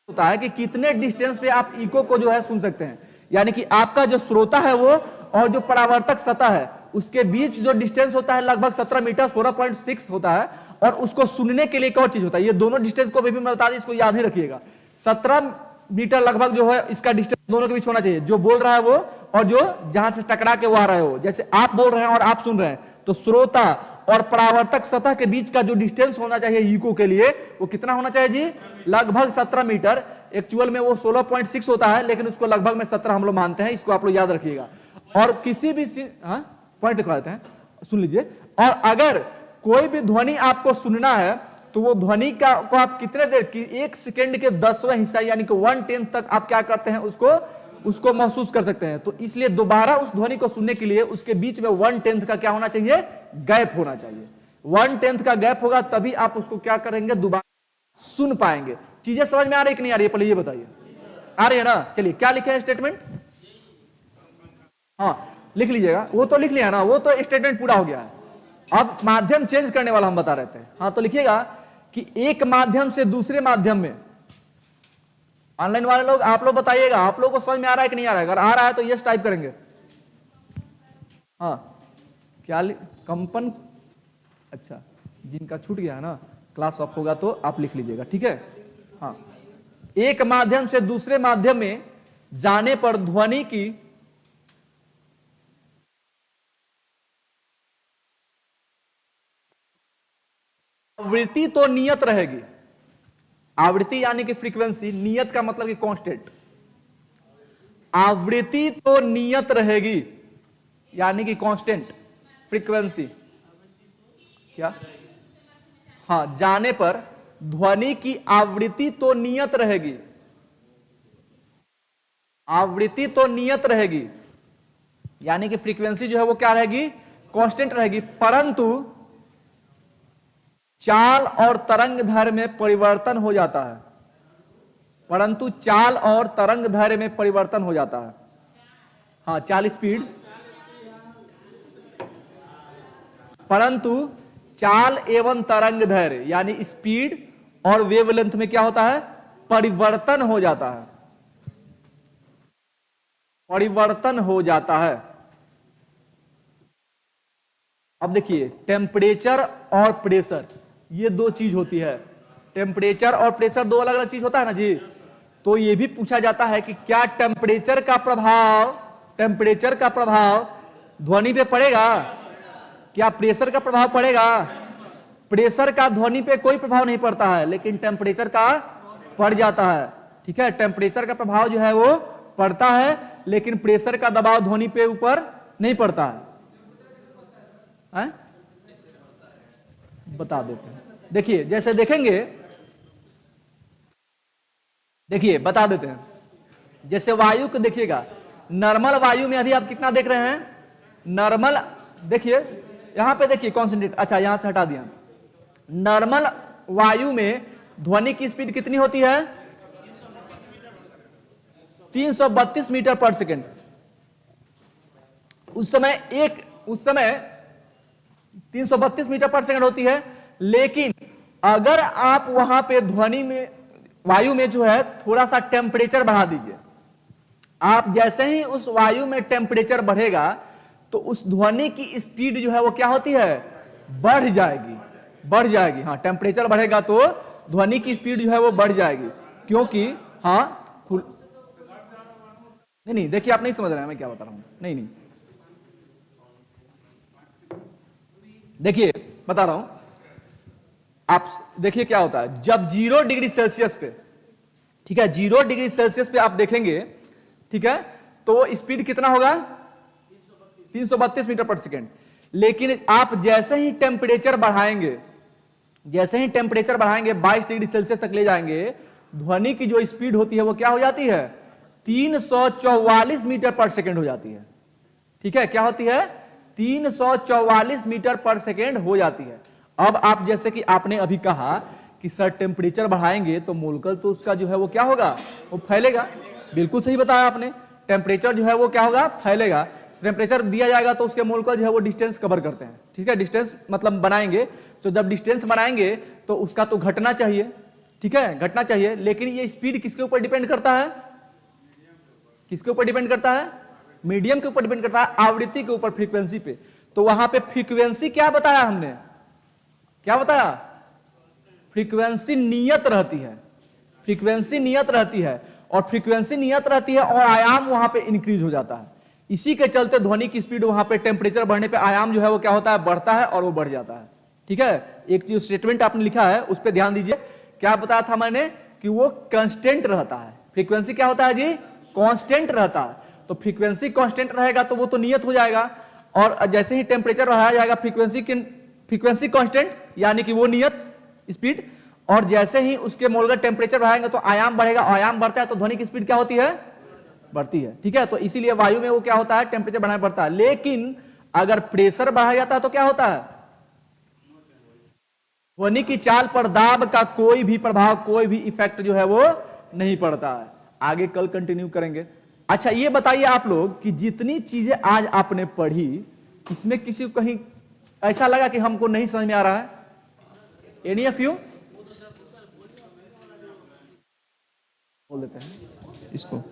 होता है कि कितने डिस्टेंस पे आप इको को जो है सुन सकते हैं। यानी कि आपका जो श्रोता है वो और जो परावर्तक सतह है उसके बीच जो डिस्टेंस होता है लगभग 17 मीटर 16.6 होता है। और उसको सुनने के लिए एक और चीज होता है, ये दोनों डिस्टेंस को भी मैं बता दें, इसको याद ही रखिएगा, 17 मीटर लगभग जो है इसका डिस्टेंस दोनों के बीच होना चाहिए, जो बोल रहा है वो और जो जहां से टकरा के वो आ रहे हो। जैसे आप बोल रहे हैं और आप सुन रहे हैं, तो श्रोता और परावर्तक सतह के बीच का जो डिस्टेंस होना चाहिए इको के लिए, वो कितना होना चाहिए जी, लगभग 17 मीटर। एक्चुअल में वो 16.6 होता है, लेकिन उसको लगभग में 17 हम लोग मानते हैं, इसको आप लोग याद रखिएगा। और किसी भी पॉइंट दिखा देते हैं, सुन लीजिए। और अगर कोई भी ध्वनि आपको सुनना है तो वो ध्वनि का को आप कितने देर की, 1 सेकेंड के 10वां हिस्सा यानी कि 1/10 तक आप क्या करते हैं, उसको महसूस कर सकते हैं। तो इसलिए दोबारा उस ध्वनि को सुनने के लिए उसके बीच में 1/10 का क्या होना चाहिए, गैप होना चाहिए। 1/10 का गैप होगा तभी आप उसको क्या करेंगे, दोबारा सुन पाएंगे। चीजें समझ में आ रही कि नहीं आ रही है, पहले ये बताइए, आ रही है ना। चलिए क्या लिखे हैं स्टेटमेंट, हाँ लिख लीजिएगा, वो तो लिख लिया ना, वो तो स्टेटमेंट पूरा हो गया है। अब माध्यम चेंज करने वाला हम बता रहे थे। हाँ तो लिखिएगा कि एक माध्यम से दूसरे माध्यम में, ऑनलाइन वाले लोग आप लोग बताइएगा आप लोगों को समझ में आ रहा है कि नहीं आ रहा है। अगर आ रहा है तो यस टाइप करेंगे। हाँ क्या कंपन, अच्छा जिनका छूट गया है ना, क्लास ऑफ होगा तो आप लिख लीजिएगा, ठीक है। हाँ, एक माध्यम से दूसरे माध्यम में जाने पर ध्वनि की आवृत्ति तो नियत रहेगी, आवृत्ति यानी कि फ्रीक्वेंसी, नियत का मतलब कि कांस्टेंट। आवृत्ति तो नियत रहेगी यानी कि कांस्टेंट, फ्रीक्वेंसी क्या, हाँ, जाने पर ध्वनि की आवृत्ति तो नियत रहेगी, आवृत्ति तो नियत रहेगी यानी कि फ्रीक्वेंसी जो है वो क्या रहेगी, कांस्टेंट रहेगी, परंतु चाल और तरंग दैर्घ्य में परिवर्तन हो जाता है, परंतु चाल और तरंग दैर्घ्य में परिवर्तन हो जाता है। हाँ, चाल स्पीड, परंतु चाल एवं तरंग दैर्घ्य यानी स्पीड और वेवलेंथ में क्या होता है, परिवर्तन हो जाता है, परिवर्तन हो जाता है। अब देखिए, टेम्परेचर और प्रेशर, ये दो चीज होती है। टेम्परेचर और प्रेशर दो अलग अलग चीज होता है ना जी। तो ये भी पूछा जाता है कि क्या टेम्परेचर का प्रभाव, टेम्परेचर का प्रभाव ध्वनि पे पड़ेगा, क्या प्रेशर का प्रभाव पड़ेगा? प्रेशर का ध्वनि पे कोई प्रभाव नहीं पड़ता है, लेकिन टेम्परेचर का पड़ जाता है। ठीक है, टेम्परेचर का प्रभाव जो है वो पड़ता है, लेकिन प्रेशर का दबाव ध्वनि पे ऊपर नहीं पड़ता है। बता देते हैं, देखिए जैसे देखेंगे, देखिए बता देते हैं, जैसे वायु को देखिएगा, नॉर्मल वायु में अभी आप कितना देख रहे हैं, नॉर्मल, देखिए यहां पे देखिए कॉन्सेंट्रेट, अच्छा यहां से हटा दिया। नॉर्मल वायु में ध्वनि की स्पीड कितनी होती है, 332 मीटर पर सेकेंड। उस समय 332 मीटर पर सेकंड होती है, लेकिन अगर आप वहां पे ध्वनि में, वायु में जो है थोड़ा सा टेम्परेचर बढ़ा दीजिए, आप जैसे ही उस वायु में टेम्परेचर बढ़ेगा तो उस ध्वनि की स्पीड जो है वो क्या होती है, बढ़ जाएगी, बढ़ जाएगी। हाँ, टेम्परेचर बढ़ेगा तो ध्वनि की स्पीड जो है वो बढ़ जाएगी, क्योंकि हाँ नहीं, देखिए आप नहीं समझ रहे हैं मैं क्या बता रहा हूं, नहीं, देखिए बता रहा हूं, आप देखिए क्या होता है जब 0 डिग्री सेल्सियस पे, ठीक है, 0 डिग्री सेल्सियस पे आप देखेंगे, ठीक है, तो स्पीड कितना होगा, 332 मीटर पर सेकेंड। लेकिन आप जैसे ही टेम्परेचर बढ़ाएंगे, जैसे ही टेम्परेचर बढ़ाएंगे 22 डिग्री सेल्सियस तक ले जाएंगे, ध्वनि की जो स्पीड होती है वो क्या हो जाती है, 344 मीटर पर सेकेंड हो जाती है। ठीक है, क्या होती है, 344 मीटर पर सेकेंड हो जाती है। अब आप जैसे कि आपने अभी कहा कि सर टेम्परेचर बढ़ाएंगे तो मोलकल तो उसका जो है वो क्या होगा, वो फैलेगा। बिल्कुल सही बताया आपने, टेम्परेचर जो है वो क्या होगा, फैलेगा। टेम्परेचर दिया जाएगा तो उसके मोलकल जो है वो डिस्टेंस कवर करते हैं। ठीक है, डिस्टेंस मतलब बनाएंगे, तो जब डिस्टेंस बनाएंगे तो उसका तो घटना चाहिए, ठीक है, घटना चाहिए। लेकिन ये स्पीड किसके ऊपर डिपेंड करता है, किसके ऊपर डिपेंड करता है, मीडियम के ऊपर डिपेंड करता है, आवृत्ति के ऊपर, फ्रीक्वेंसी पे। तो वहां पे फ्रीक्वेंसी क्या बताया हमने, क्या बताया, फ्रीक्वेंसी नियत रहती है, फ्रीक्वेंसी नियत रहती है, और फ्रीक्वेंसी नियत रहती है और आयाम वहां पे इंक्रीज हो जाता है। इसी के चलते ध्वनि की स्पीड वहां पे टेम्परेचर बढ़ने पे आयाम जो है वो क्या होता है, बढ़ता है और वो बढ़ जाता है। ठीक है, एक जो स्टेटमेंट आपने लिखा है उस पर ध्यान दीजिए, क्या बताया था मैंने कि वो कांस्टेंट रहता है। फ्रीक्वेंसी क्या होता है जी, कांस्टेंट रहता है। तो फ्रीक्वेंसी कांस्टेंट रहेगा तो वो तो नियत हो जाएगा, और जैसे ही टेम्परेचर बढ़ाया जाएगा फ्रीक्वेंसी कांस्टेंट यानी कि वो नियत स्पीड, और जैसे ही उसके मोलर टेम्परेचर बढ़ाएंगे तो आयाम बढ़ेगा, आयाम बढ़ता है तो ध्वनि की स्पीड क्या होती है, बढ़ती है। ठीक है, तो इसीलिए वायु में वो क्या होता है, टेम्परेचर बढ़ाना पड़ता है। लेकिन अगर प्रेशर बढ़ाया जाता है तो क्या होता है, ध्वनि की चाल पर दाब का कोई भी प्रभाव, कोई भी इफेक्ट जो है वो नहीं पड़ता है। आगे कल कंटिन्यू करेंगे। अच्छा ये बताइए आप लोग कि जितनी चीजें आज आपने पढ़ी, इसमें किसी को कहीं ऐसा लगा कि हमको नहीं समझ में आ रहा है, एनी ऑफ यू बोल देते हैं इसको।